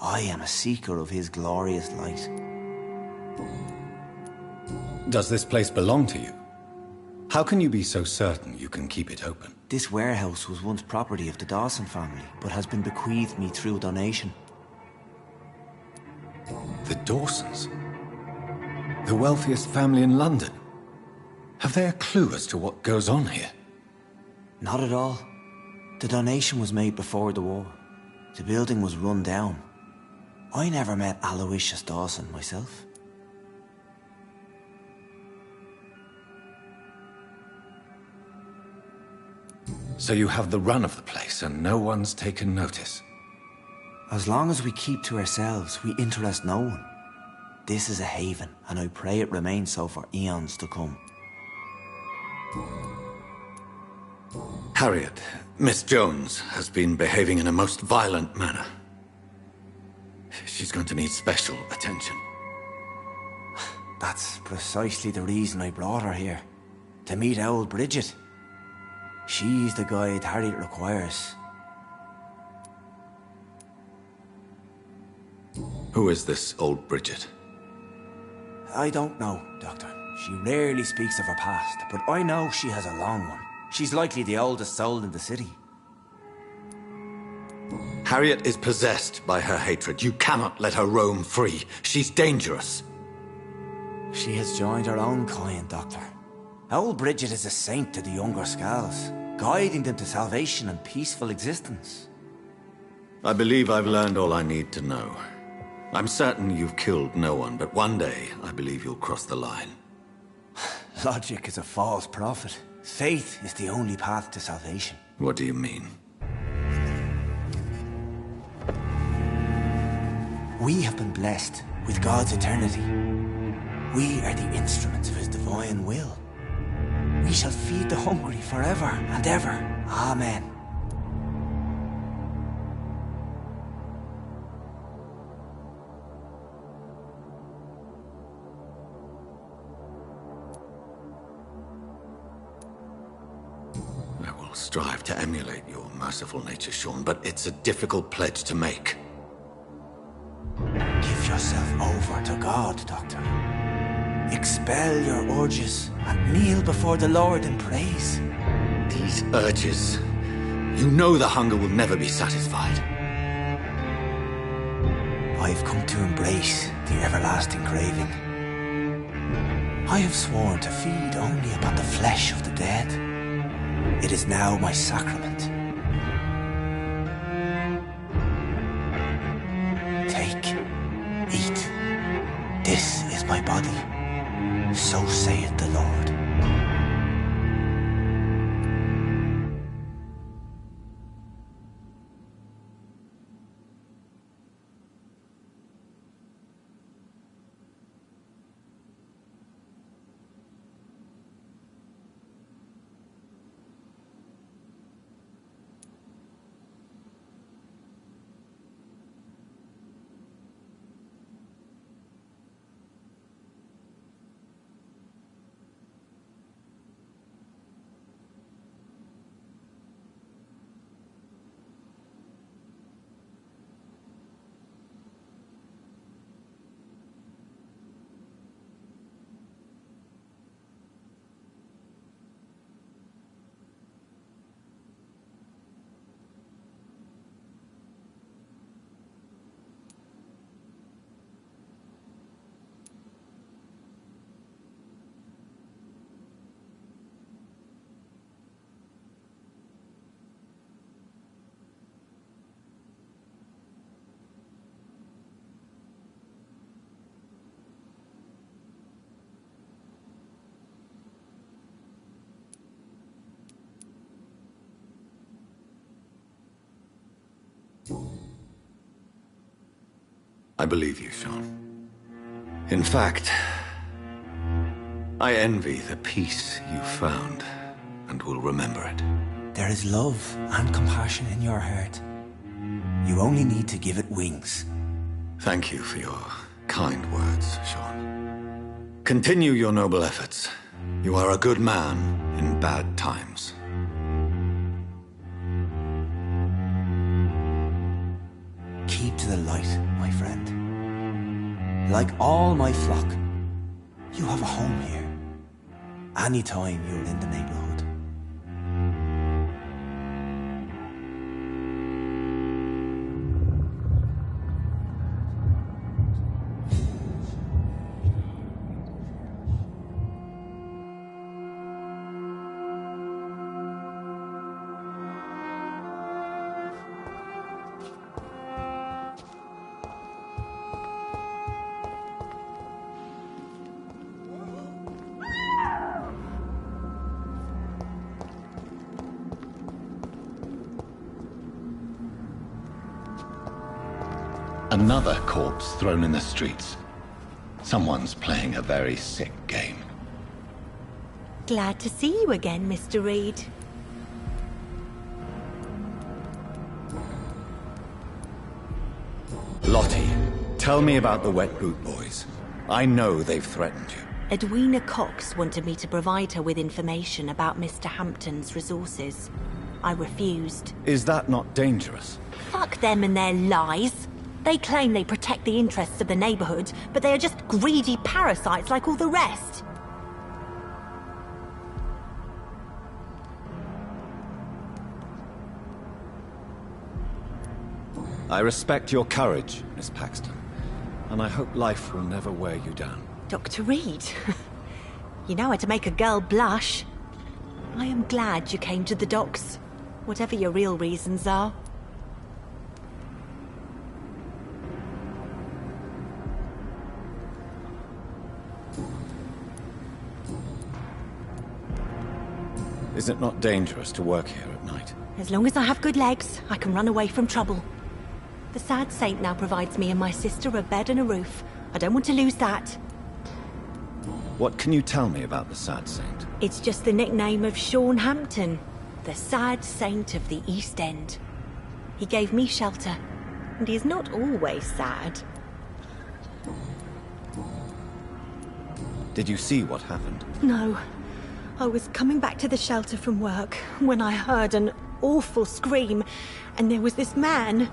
I am a seeker of his glorious light. Does this place belong to you? How can you be so certain you can keep it open? This warehouse was once property of the Dawson family, but has been bequeathed me through donation. The Dawsons? The wealthiest family in London? Have they a clue as to what goes on here? Not at all. The donation was made before the war. The building was run down. I never met Aloysius Dawson myself. So you have the run of the place and no one's taken notice? As long as we keep to ourselves, we interest no one. This is a haven, and I pray it remains so for eons to come. Harriet, Miss Jones, has been behaving in a most violent manner. She's going to need special attention. That's precisely the reason I brought her here. To meet old Bridget. She's the guide Harriet requires. Who is this old Bridget? I don't know, Doctor. She rarely speaks of her past, but I know she has a long one. She's likely the oldest soul in the city. Harriet is possessed by her hatred. You cannot let her roam free. She's dangerous. She has joined her own kind, Doctor. Old Bridget is a saint to the younger Skulls, guiding them to salvation and peaceful existence. I believe I've learned all I need to know. I'm certain you've killed no one, but one day I believe you'll cross the line. Logic is a false prophet. Faith is the only path to salvation. What do you mean? We have been blessed with God's eternity. We are the instruments of his divine will. We shall feed the hungry forever and ever. Amen. I will strive to emulate your merciful nature, Sean, but it's a difficult pledge to make. Give yourself over to God, Doctor. Expel your urges and kneel before the Lord in praise. These urges. You know the hunger will never be satisfied. I've come to embrace the everlasting craving. I have sworn to feed only upon the flesh of the dead. It is now my sacrament. Take, eat. This is my body. So saith the Lord. I believe you, Sean. In fact, I envy the peace you found, and will remember it. There is love and compassion in your heart. You only need to give it wings. Thank you for your kind words, Sean. Continue your noble efforts. You are a good man in bad times. Keep to the light, my friend. Like all my flock, you have a home here. Anytime you're in the neighborhood. Another corpse thrown in the streets. Someone's playing a very sick game. Glad to see you again, Mr. Reed. Lottie, tell me about the Wet Boot Boys. I know they've threatened you. Edwina Cox wanted me to provide her with information about Mr. Hampton's resources. I refused. Is that not dangerous? Fuck them and their lies. They claim they protect the interests of the neighborhood, but they are just greedy parasites like all the rest. I respect your courage, Miss Paxton, and I hope life will never wear you down. Dr. Reed, you know how to make a girl blush. I am glad you came to the docks, whatever your real reasons are. Is it not dangerous to work here at night? As long as I have good legs, I can run away from trouble. The sad saint now provides me and my sister a bed and a roof. I don't want to lose that. What can you tell me about the sad saint? It's just the nickname of Sean Hampton, the sad saint of the East End. He gave me shelter, and he is not always sad. Did you see what happened? No. I was coming back to the shelter from work when I heard an awful scream, and there was this man,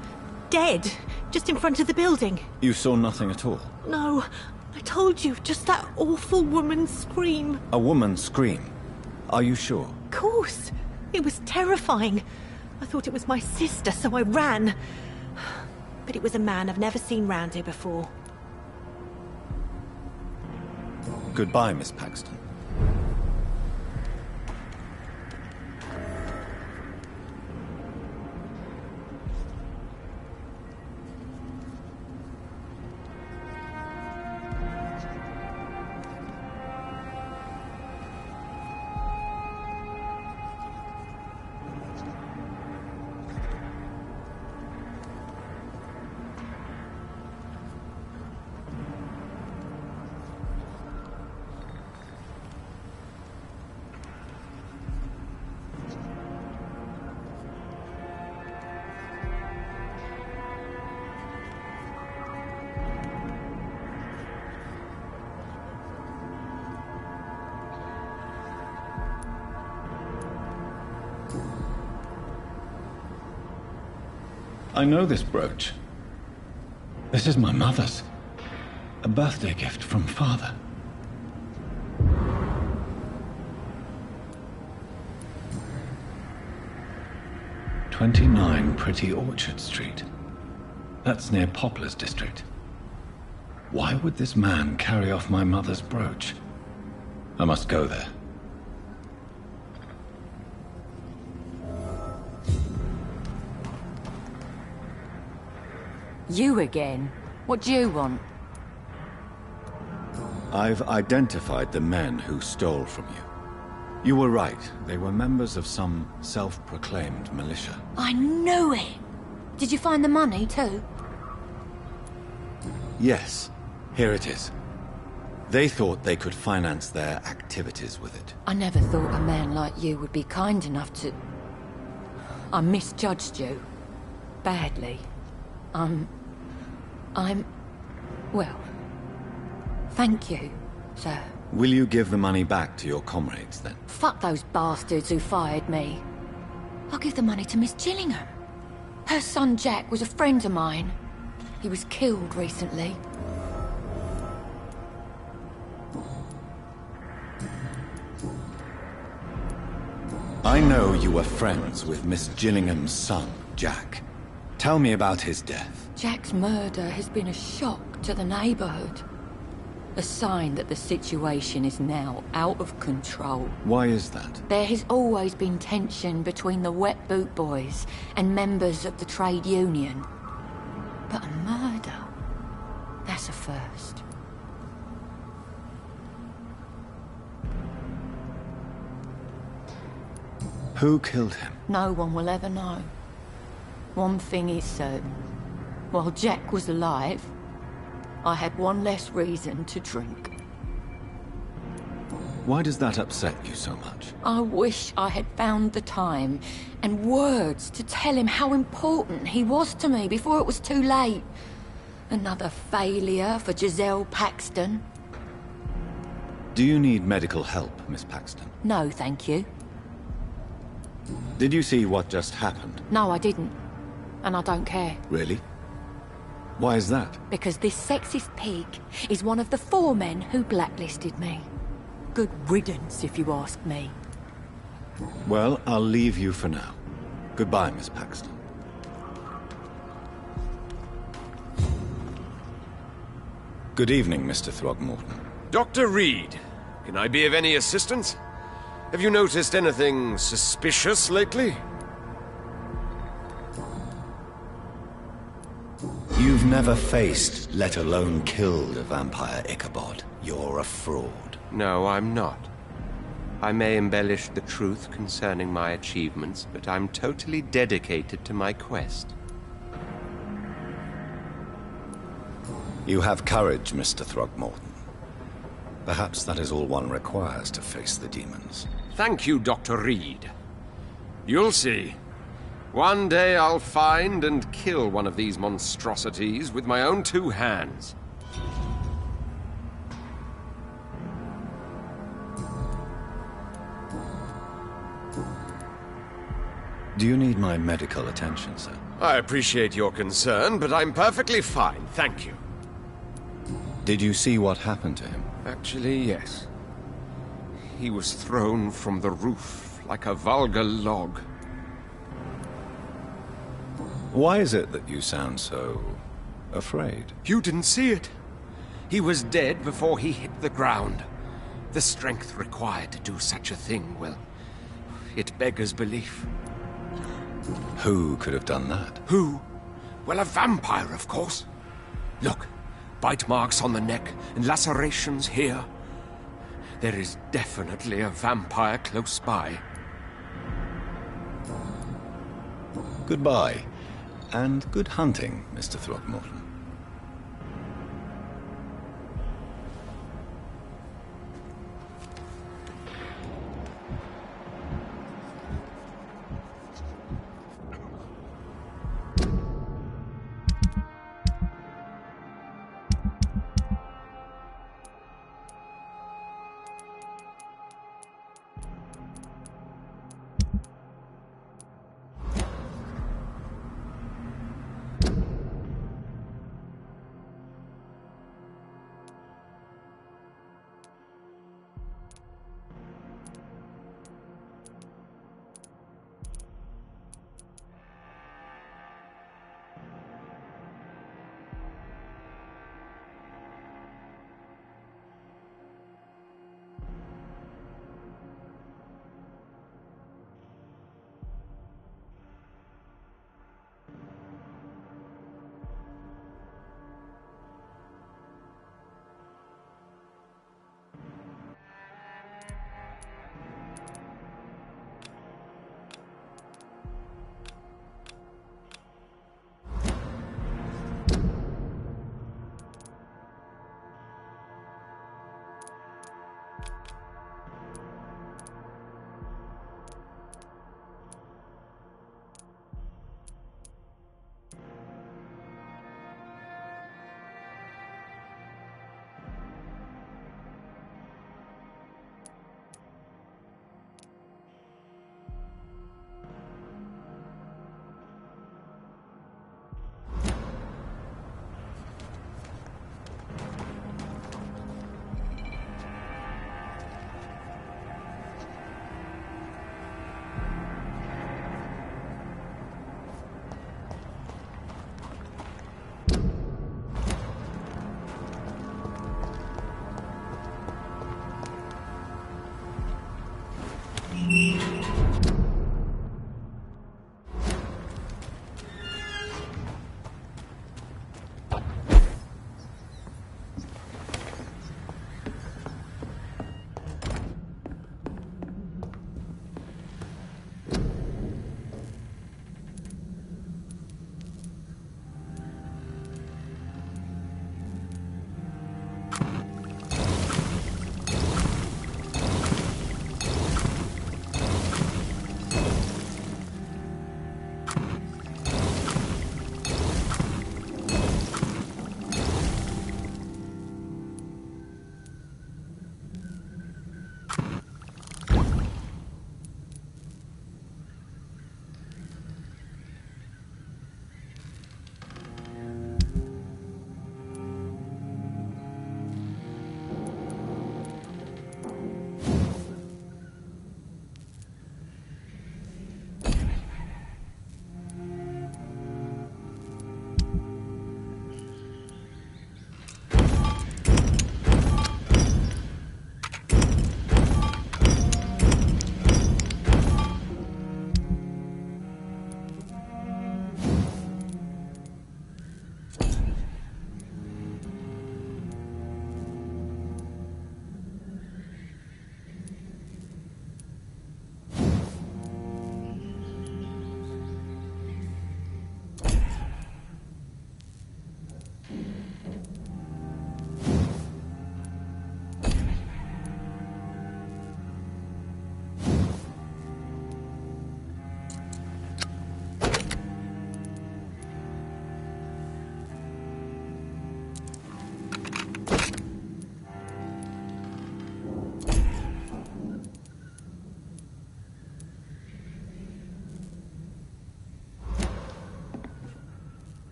dead, just in front of the building. You saw nothing at all? No, I told you, just that awful woman's scream. A woman scream? Are you sure? Of course. It was terrifying. I thought it was my sister, so I ran. But it was a man I've never seen round here before. Goodbye, Miss Paxton. I know this brooch. This is my mother's. A birthday gift from father. "29 Pretty Orchard Street." That's near Poplar's district. Why would this man carry off my mother's brooch? I must go there. You again? What do you want? I've identified the men who stole from you. You were right. They were members of some self-proclaimed militia. I knew it! Did you find the money, too? Yes. Here it is. They thought they could finance their activities with it. I never thought a man like you would be kind enough to... I misjudged you. Badly. Well, thank you, sir. Will you give the money back to your comrades, then? Fuck those bastards who fired me. I'll give the money to Miss Gillingham. Her son Jack was a friend of mine. He was killed recently. I know you were friends with Miss Gillingham's son, Jack. Tell me about his death. Jack's murder has been a shock to the neighborhood. A sign that the situation is now out of control. Why is that? There has always been tension between the Wet Boot Boys and members of the trade union. But a murder? That's a first. Who killed him? No one will ever know. One thing is certain. While Jack was alive, I had one less reason to drink. Why does that upset you so much? I wish I had found the time and words to tell him how important he was to me before it was too late. Another failure for Giselle Paxton. Do you need medical help, Miss Paxton? No, thank you. Did you see what just happened? No, I didn't. And I don't care. Really? Why is that? Because this sexist pig is one of the 4 men who blacklisted me. Good riddance, if you ask me. Well, I'll leave you for now. Goodbye, Miss Paxton. Good evening, Mr. Throgmorton. Dr. Reed, can I be of any assistance? Have you noticed anything suspicious lately? You've never faced, let alone killed, a vampire, Ichabod. You're a fraud. No, I'm not. I may embellish the truth concerning my achievements, but I'm totally dedicated to my quest. You have courage, Mr. Throgmorton. Perhaps that is all one requires to face the demons. Thank you, Dr. Reed. You'll see. One day I'll find and kill one of these monstrosities with my own 2 hands. Do you need my medical attention, sir? I appreciate your concern, but I'm perfectly fine, thank you. Did you see what happened to him? Actually, yes. He was thrown from the roof like a vulgar log. Why is it that you sound so... afraid? You didn't see it. He was dead before he hit the ground. The strength required to do such a thing, well, it beggars belief. Who could have done that? Who? Well, a vampire, of course. Look, bite marks on the neck and lacerations here. There is definitely a vampire close by. Goodbye, and good hunting, Mr. Throckmorton.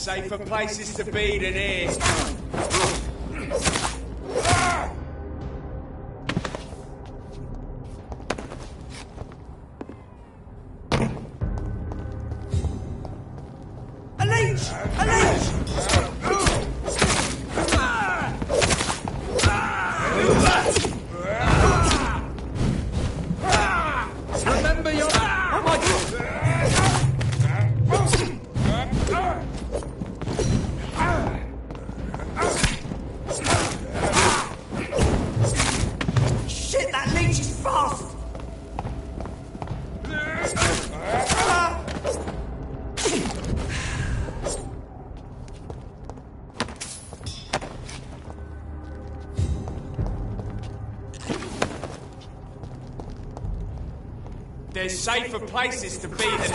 Safer places to be than here. A leech! A leech! Remember your... Oh my God! Shit, that leech is fast! There's safer places to be than...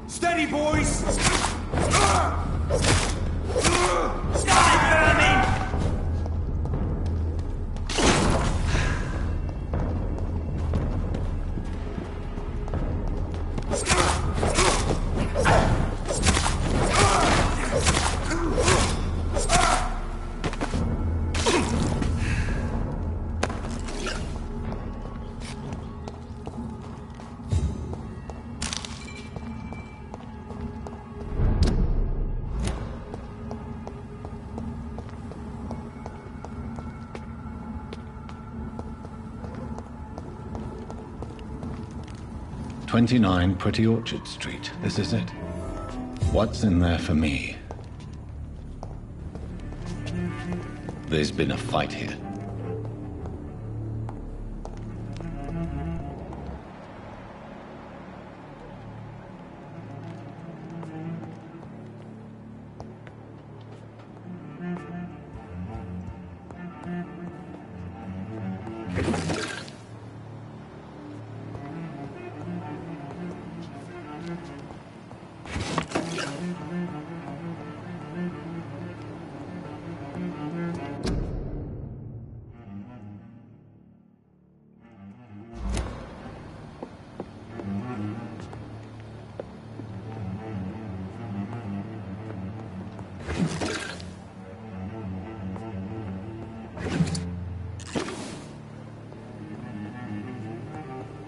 Steady, boys! Stop it, vermin! "29 Pretty Orchard Street. This is it. What's in there for me?" There's been a fight here.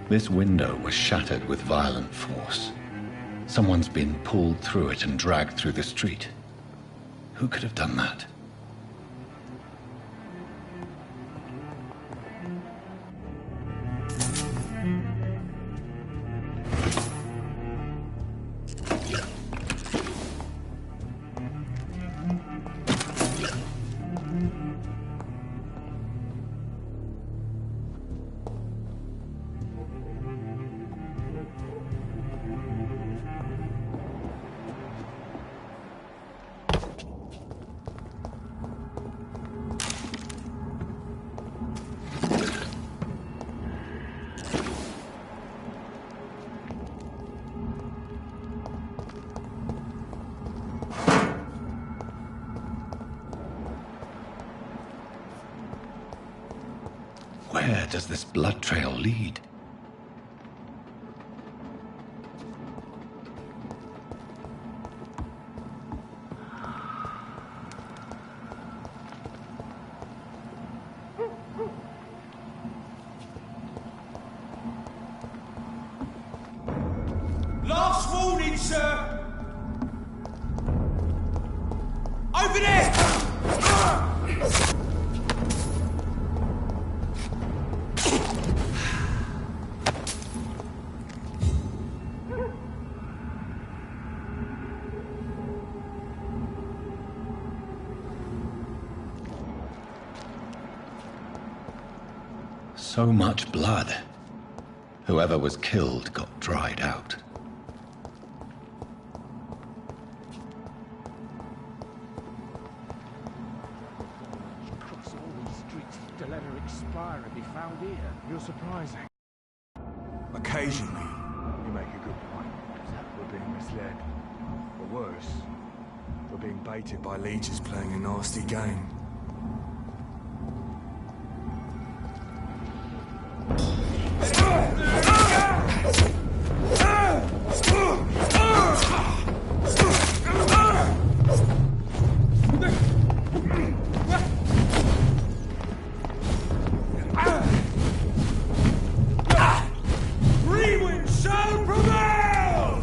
This window was shattered with violent force. Someone's been pulled through it and dragged through the street. Who could have done that? Where does this blood trail lead? Last warning, sir! Over there! So much blood. Whoever was killed got dried out. Cross all these streets to let her expire and be found here. You're surprising. Occasionally. You make a good point. We're being misled. Or worse, we're being baited by Leeches playing a nasty game. Rewind shall prevail!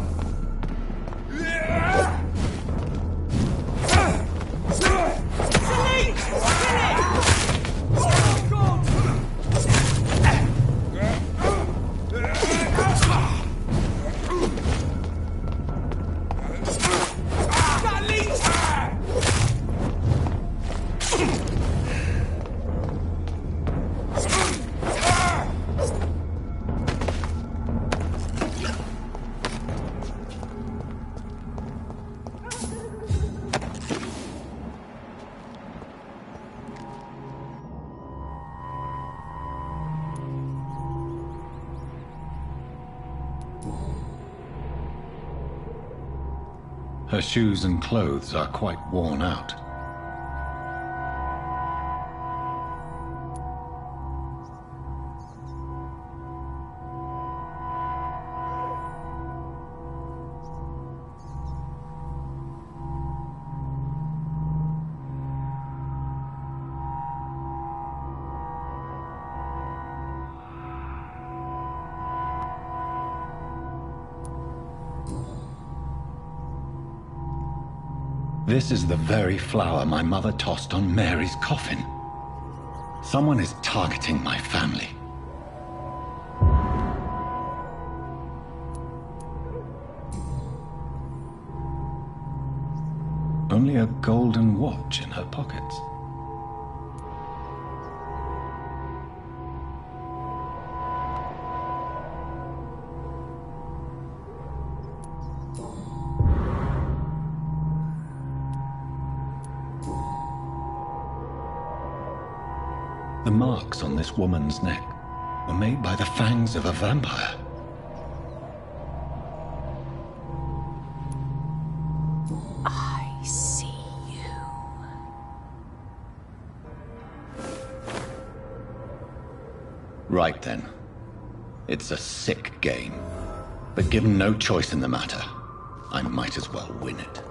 Her shoes and clothes are quite worn out. This is the very flower my mother tossed on Mary's coffin. Someone is targeting my family. Only a golden watch in her pockets. The marks on this woman's neck were made by the fangs of a vampire. I see you. Right then. It's a sick game. But given no choice in the matter, I might as well win it.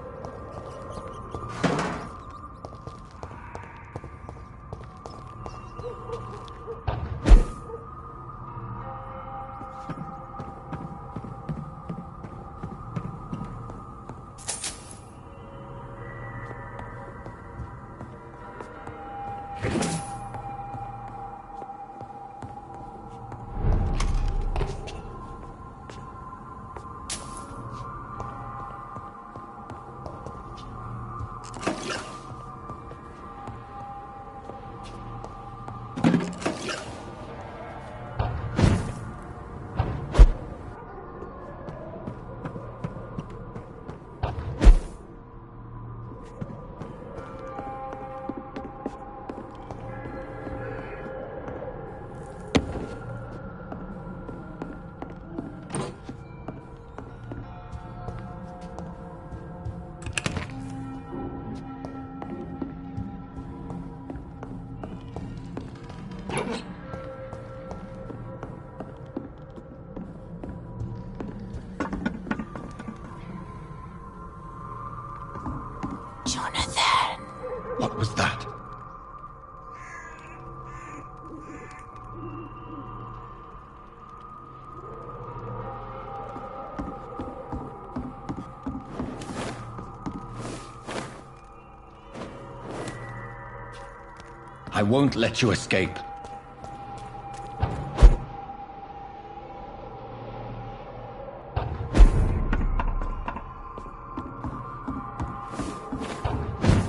Jonathan. What was that? I won't let you escape.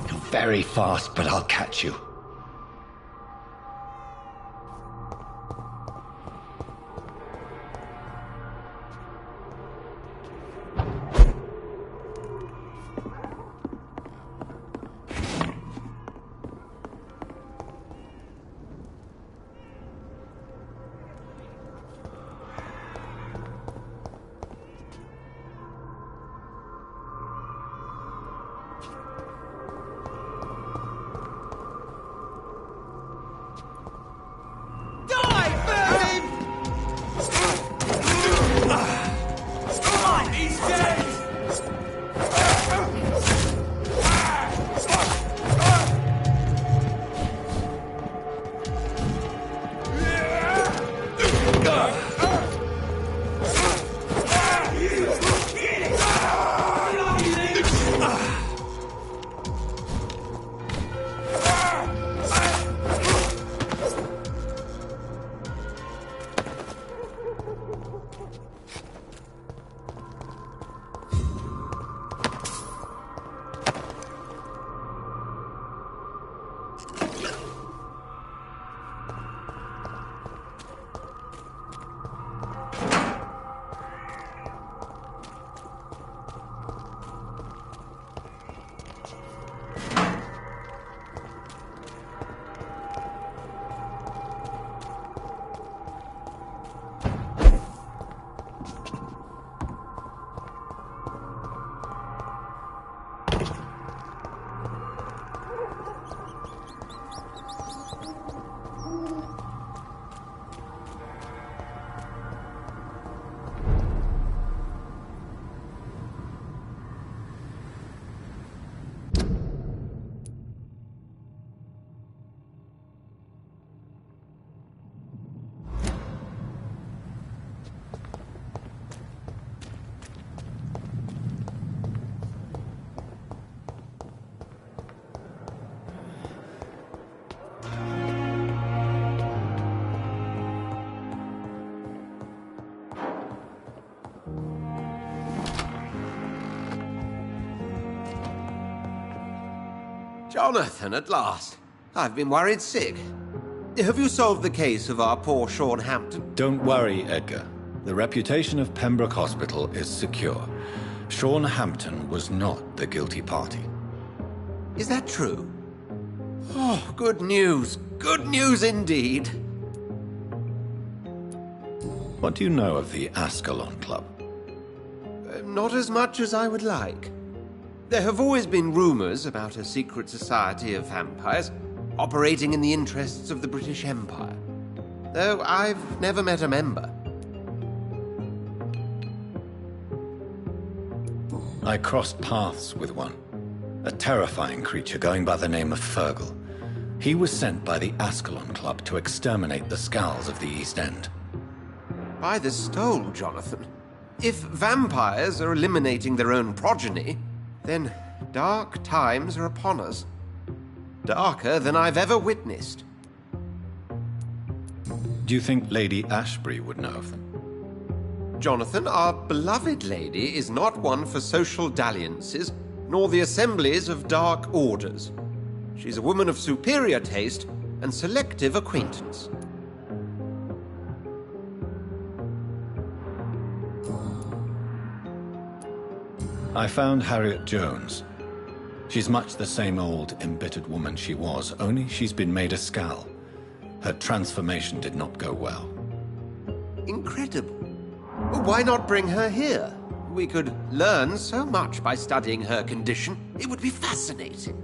You're very fast, but I'll catch you. Jonathan, at last. I've been worried sick. Have you solved the case of our poor Sean Hampton? Don't worry, Edgar. The reputation of Pembroke Hospital is secure. Sean Hampton was not the guilty party. Is that true? Oh, good news. Good news indeed. What do you know of the Ascalon Club? Not as much as I would like. There have always been rumors about a secret society of vampires operating in the interests of the British Empire, though I've never met a member. I crossed paths with one. A terrifying creature going by the name of Fergal. He was sent by the Ascalon Club to exterminate the Skulls of the East End. By the stole, Jonathan. If vampires are eliminating their own progeny, then dark times are upon us. Darker than I've ever witnessed. Do you think Lady Ashbury would know of them? Jonathan, our beloved lady is not one for social dalliances, nor the assemblies of dark orders. She's a woman of superior taste and selective acquaintance. I found Harriet Jones. She's much the same old, embittered woman she was, only she's been made a Skull. Her transformation did not go well. Incredible. Why not bring her here? We could learn so much by studying her condition. It would be fascinating.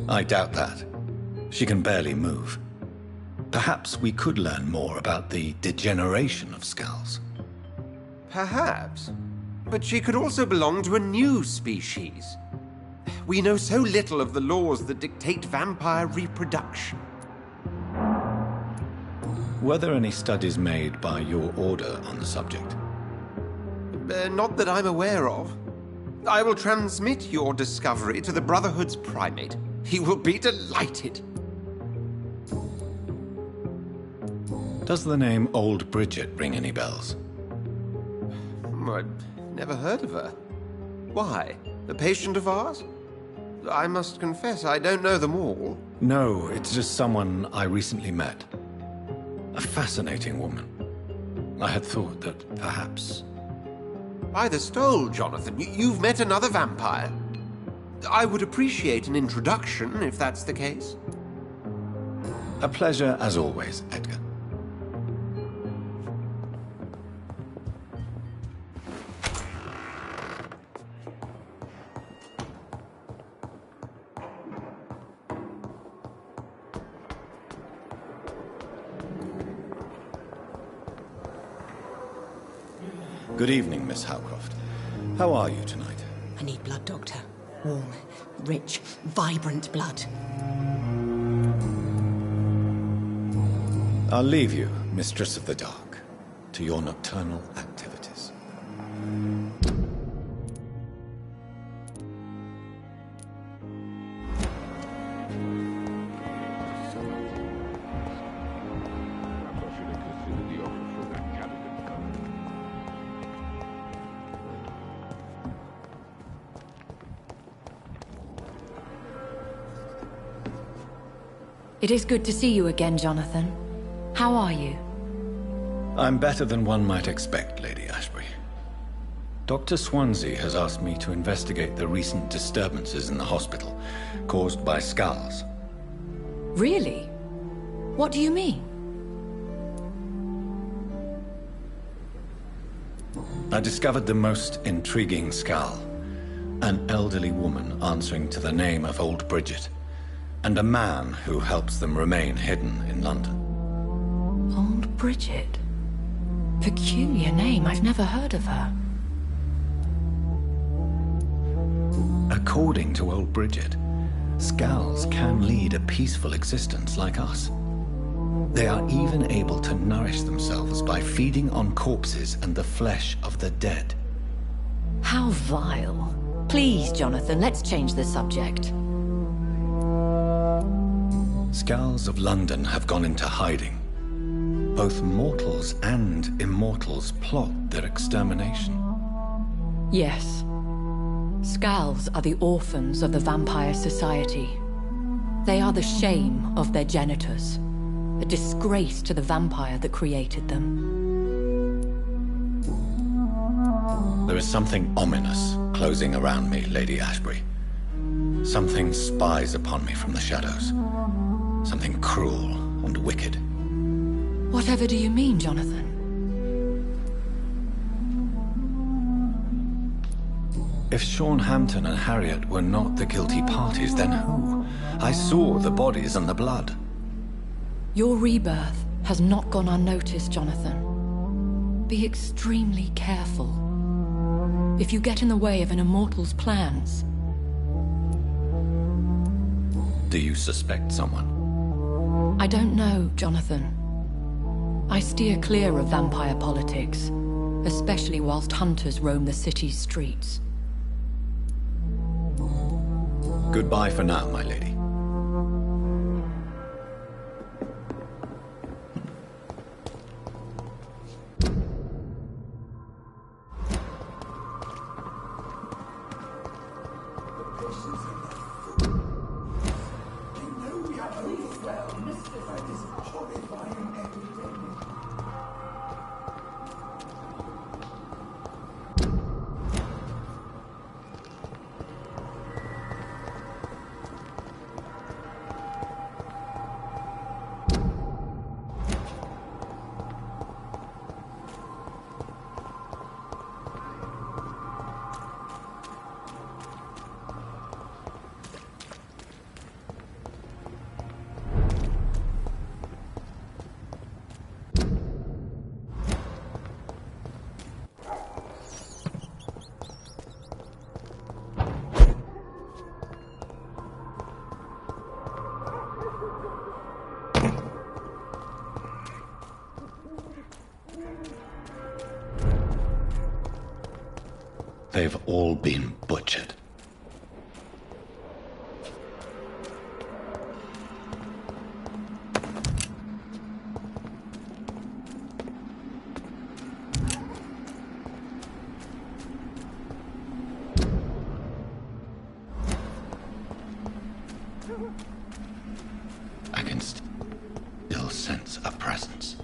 I doubt that. She can barely move. Perhaps we could learn more about the degeneration of Skulls. Perhaps. But she could also belong to a new species. We know so little of the laws that dictate vampire reproduction. Were there any studies made by your order on the subject? Not that I'm aware of. I will transmit your discovery to the Brotherhood's primate. He will be delighted. Does the name Old Bridget ring any bells? I'd never heard of her. Why? A patient of ours? I must confess, I don't know them all. No, it's just someone I recently met. A fascinating woman. I had thought that perhaps... By the stole, Jonathan, you've met another vampire. I would appreciate an introduction, if that's the case. A pleasure as always, Edgar. Good evening, Miss Howcroft. How are you tonight? I need blood, Doctor. Warm, rich, vibrant blood. I'll leave you, Mistress of the Dark, to your nocturnal activities. It is good to see you again, Jonathan. How are you? I'm better than one might expect, Lady Ashbury. Dr. Swansea has asked me to investigate the recent disturbances in the hospital, caused by Skulls. Really? What do you mean? I discovered the most intriguing Skull. An elderly woman answering to the name of Old Bridget, and a man who helps them remain hidden in London. Old Bridget? Peculiar name, I've never heard of her. According to Old Bridget, Skulls can lead a peaceful existence like us. They are even able to nourish themselves by feeding on corpses and the flesh of the dead. How vile. Please, Jonathan, let's change the subject. Skulls of London have gone into hiding. Both mortals and immortals plot their extermination. Yes, Scals are the orphans of the Vampire Society. They are the shame of their genitors, a disgrace to the vampire that created them. There is something ominous closing around me, Lady Ashbury. Something spies upon me from the shadows. Something cruel and wicked. Whatever do you mean, Jonathan? If Sean Hampton and Harriet were not the guilty parties, then who? I saw the bodies and the blood. Your rebirth has not gone unnoticed, Jonathan. Be extremely careful. If you get in the way of an immortal's plans... Do you suspect someone? I don't know, Jonathan. I steer clear of vampire politics, especially whilst hunters roam the city's streets. Goodbye for now, my lady. They've all been butchered. I can still sense a presence.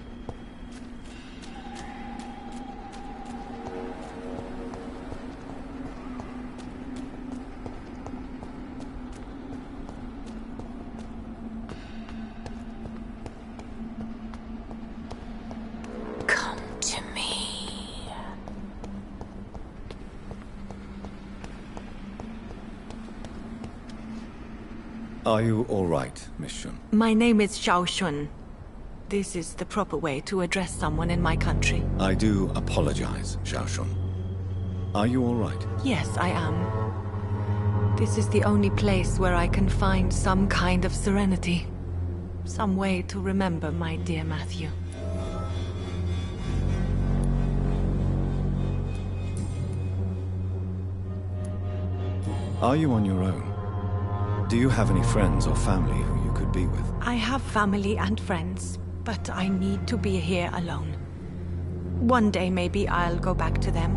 Are you all right, Miss Shun? My name is Xiao Shun. This is the proper way to address someone in my country. I do apologize, Xiao Shun. Are you all right? Yes, I am. This is the only place where I can find some kind of serenity. Some way to remember my dear Matthew. Are you on your own? Do you have any friends or family who you could be with? I have family and friends, but I need to be here alone. One day maybe I'll go back to them,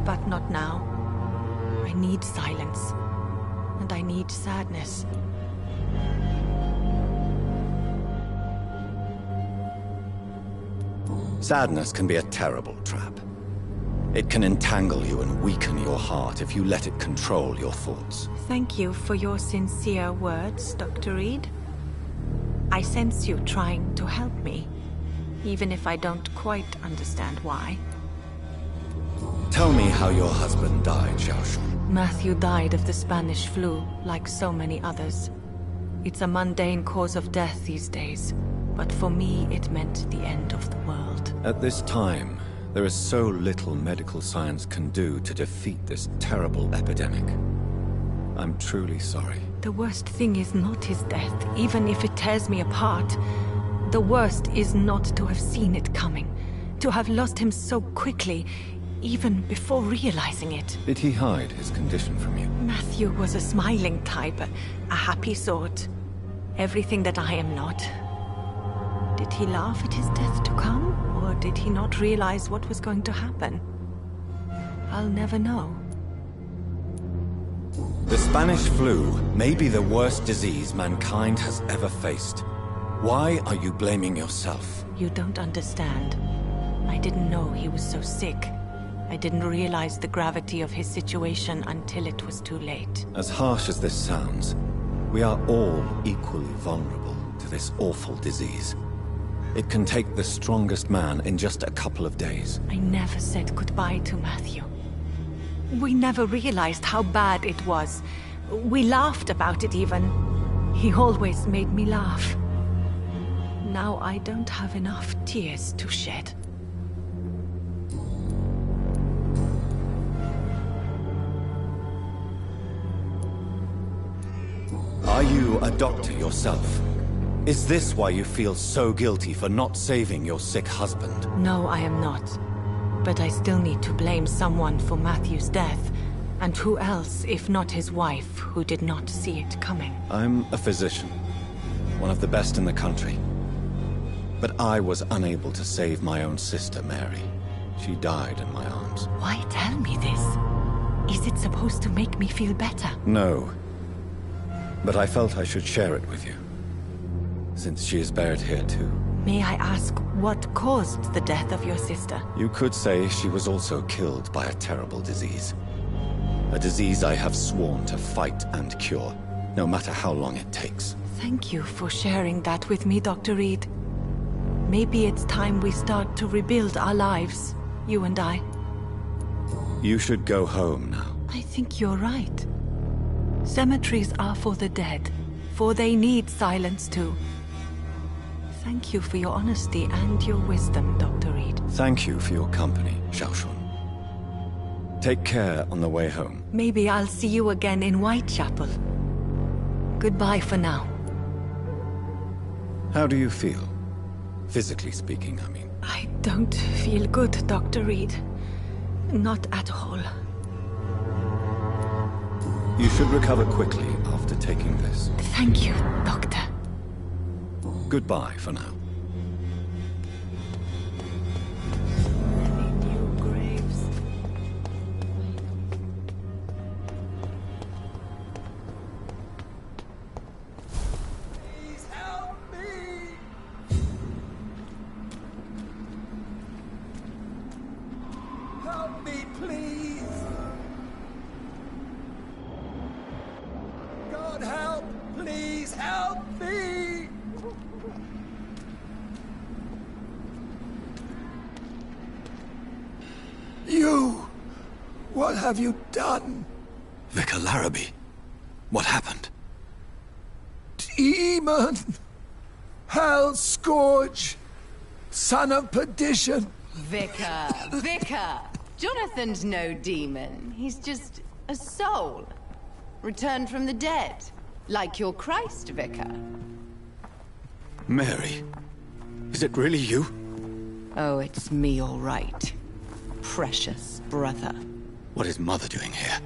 but not now. I need silence, and I need sadness. Sadness can be a terrible trap. It can entangle you and weaken your heart if you let it control your thoughts. Thank you for your sincere words, Dr. Reed. I sense you trying to help me, even if I don't quite understand why. Tell me how your husband died, Xiao Shun. Matthew died of the Spanish flu, like so many others. It's a mundane cause of death these days, but for me it meant the end of the world. At this time, there is so little medical science can do to defeat this terrible epidemic. I'm truly sorry. The worst thing is not his death, even if it tears me apart. The worst is not to have seen it coming, to have lost him so quickly, even before realizing it. Did he hide his condition from you? Matthew was a smiling type, a happy sort. Everything that I am not. Did he laugh at his death to come, or did he not realize what was going to happen? I'll never know. The Spanish flu may be the worst disease mankind has ever faced. Why are you blaming yourself? You don't understand. I didn't know he was so sick. I didn't realize the gravity of his situation until it was too late. As harsh as this sounds, we are all equally vulnerable to this awful disease. It can take the strongest man in just a couple of days. I never said goodbye to Matthew. We never realized how bad it was. We laughed about it even. He always made me laugh. Now I don't have enough tears to shed. Are you a doctor yourself? Is this why you feel so guilty for not saving your sick husband? No, I am not. But I still need to blame someone for Matthew's death. And who else, if not his wife, who did not see it coming? I'm a physician, one of the best in the country. But I was unable to save my own sister, Mary. She died in my arms. Why tell me this? Is it supposed to make me feel better? No. But I felt I should share it with you, since she is buried here too. May I ask what caused the death of your sister? You could say she was also killed by a terrible disease. A disease I have sworn to fight and cure, no matter how long it takes. Thank you for sharing that with me, Dr. Reed. Maybe it's time we start to rebuild our lives, you and I. You should go home now. I think you're right. Cemeteries are for the dead, for they need silence too. Thank you for your honesty and your wisdom, Dr. Reed. Thank you for your company, Xiaoshun. Take care on the way home. Maybe I'll see you again in Whitechapel. Goodbye for now. How do you feel? Physically speaking, I mean. I don't feel good, Dr. Reed. Not at all. You should recover quickly after taking this. Thank you, Doctor. Goodbye for now. Many new graves. Please help me! Help me, please! God help! Please help me! You! What have you done? Vicar Larrabee, what happened? Demon! Hell scourge! Son of perdition! Vicar! Vicar! Jonathan's no demon. He's just a soul. Returned from the dead. Like your Christ, Vicar. Mary, is it really you? Oh, it's me, all right. Precious brother. What is Mother doing here?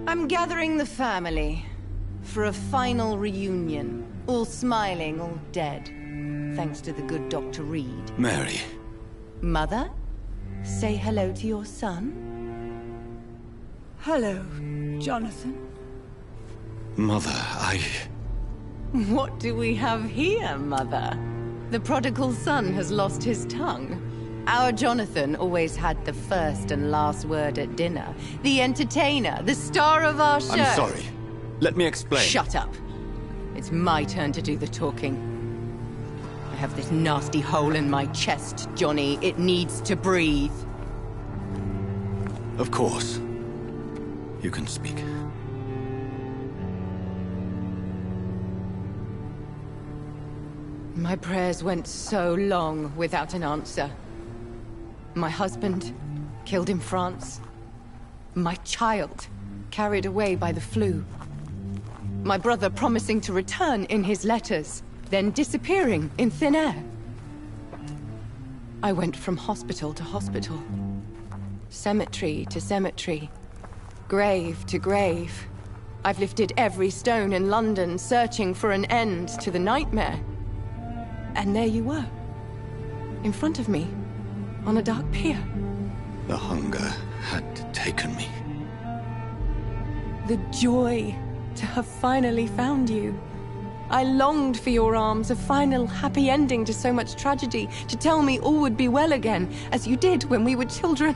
I'm gathering the family for a final reunion. All smiling, all dead. Thanks to the good Dr. Reed. Mary. Mother, say hello to your son. Hello, Jonathan. Mother, What do we have here, Mother? The prodigal son has lost his tongue. Our Jonathan always had the first and last word at dinner. The entertainer, the star of our show. I'm sorry. Let me explain. Shut up. It's my turn to do the talking. I have this nasty hole in my chest, Johnny. It needs to breathe. Of course. You can speak. My prayers went so long without an answer. My husband, killed in France. My child, carried away by the flu. My brother promising to return in his letters, then disappearing in thin air. I went from hospital to hospital. Cemetery to cemetery. Grave to grave. I've lifted every stone in London, searching for an end to the nightmare. And there you were. In front of me. On a dark pier. The hunger had taken me. The joy to have finally found you. I longed for your arms, a final happy ending to so much tragedy, to tell me all would be well again, as you did when we were children.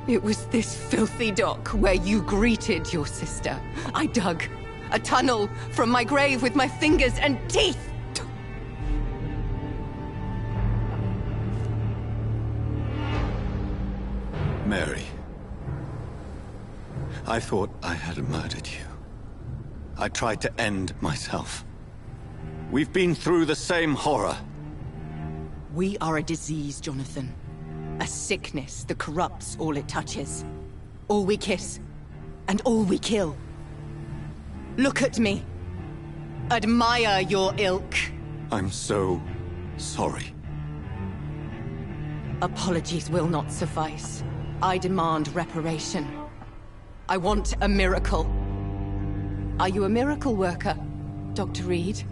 It was this filthy dock where you greeted your sister. I dug a tunnel from my grave with my fingers and teeth. Mary, I thought I had murdered you. I tried to end myself. We've been through the same horror. We are a disease, Jonathan. A sickness that corrupts all it touches. All we kiss, and all we kill. Look at me. Admire your ilk. I'm so sorry. Apologies will not suffice. I demand reparation. I want a miracle. Are you a miracle worker, Dr. Reed?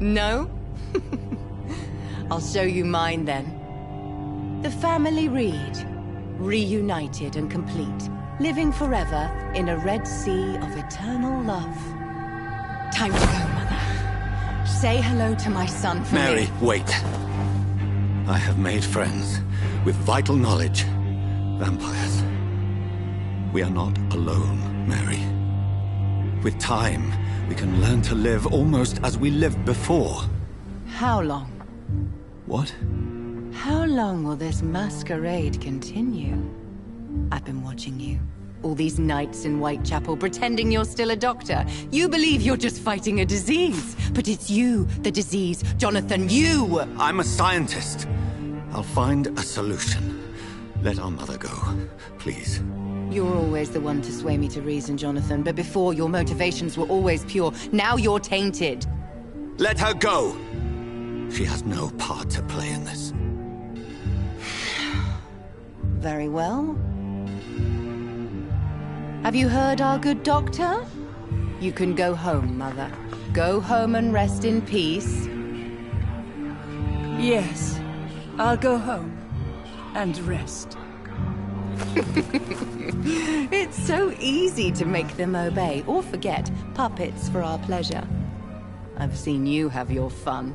No? I'll show you mine then. The family Reed, reunited and complete, living forever in a red sea of eternal love. Time to go, Mother. Say hello to my son for Mary, me. wait. I have made friends with vital knowledge. Vampires. We are not alone, Mary. With time, we can learn to live almost as we lived before. How long? What? How long will this masquerade continue? I've been watching you. All these nights in Whitechapel, pretending you're still a doctor. You believe you're just fighting a disease. But it's you, the disease. Jonathan, you! I'm a scientist. I'll find a solution. Let our mother go, please. You're always the one to sway me to reason, Jonathan. But before, your motivations were always pure. Now you're tainted. Let her go! She has no part to play in this. Very well. Have you heard our good doctor? You can go home, Mother. Go home and rest in peace. Yes, I'll go home and rest. It's so easy to make them obey or forget. Puppets for our pleasure. I've seen you have your fun.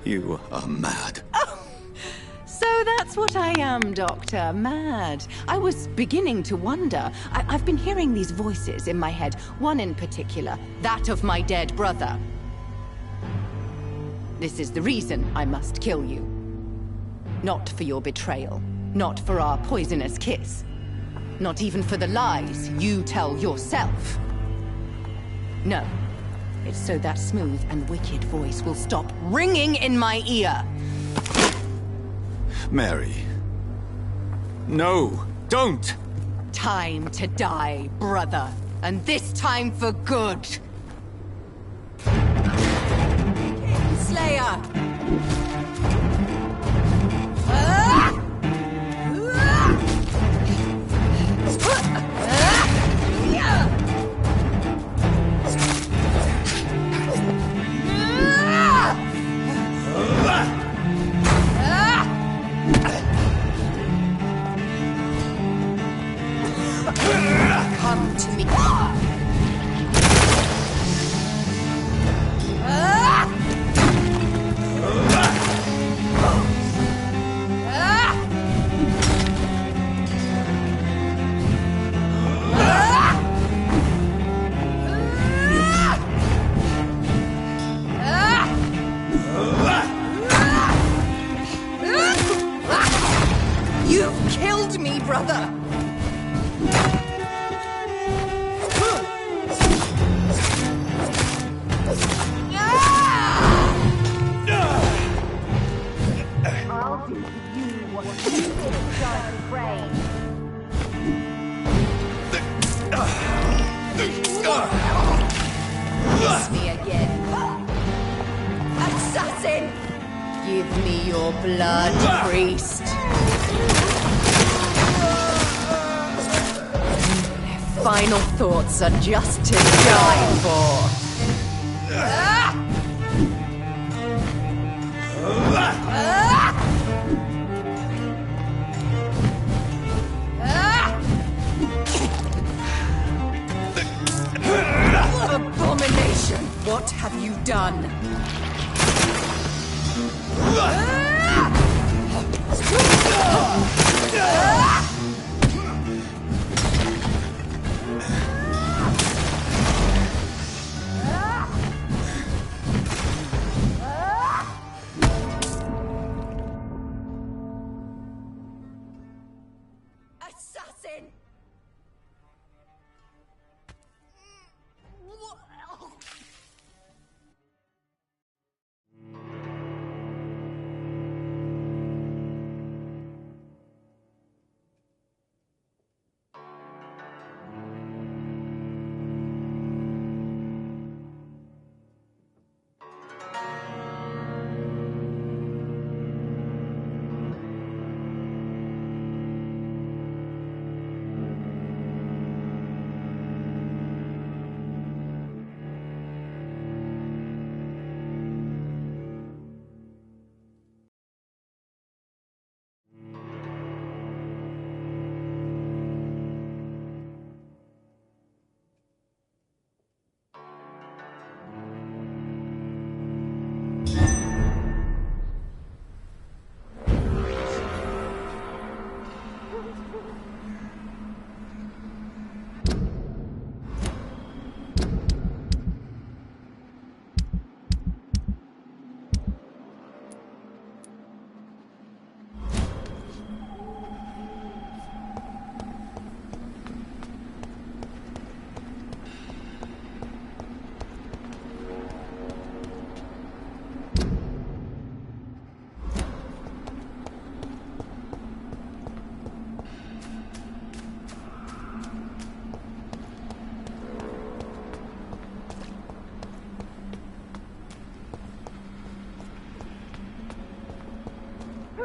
You are mad. Oh, so that's what I am, Doctor. Mad. I was beginning to wonder. I've been hearing these voices in my head. One in particular, that of my dead brother. This is the reason I must kill you. Not for your betrayal. Not for our poisonous kiss. Not even for the lies you tell yourself. No. It's so that smooth and wicked voice will stop ringing in my ear. Mary. No, don't! Time to die, brother. And this time for good. Slayer! Come to me. You've killed me, brother! I'll do to you what you did to John Gray. Kiss me again. Assassin! Give me your blood, priest. Their final thoughts are just to die for.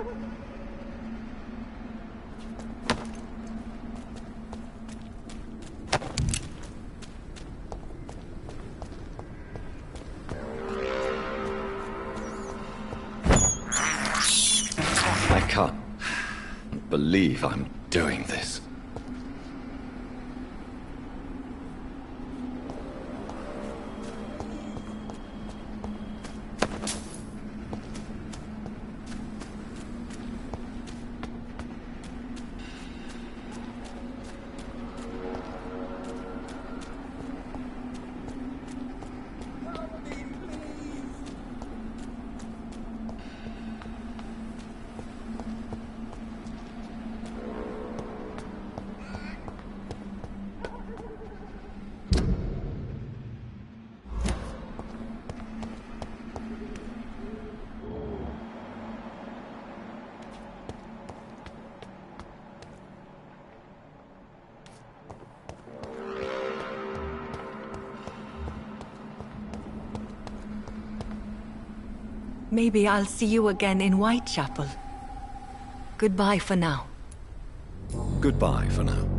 I can't believe I'm doing this. Maybe I'll see you again in Whitechapel. Goodbye for now. Goodbye for now.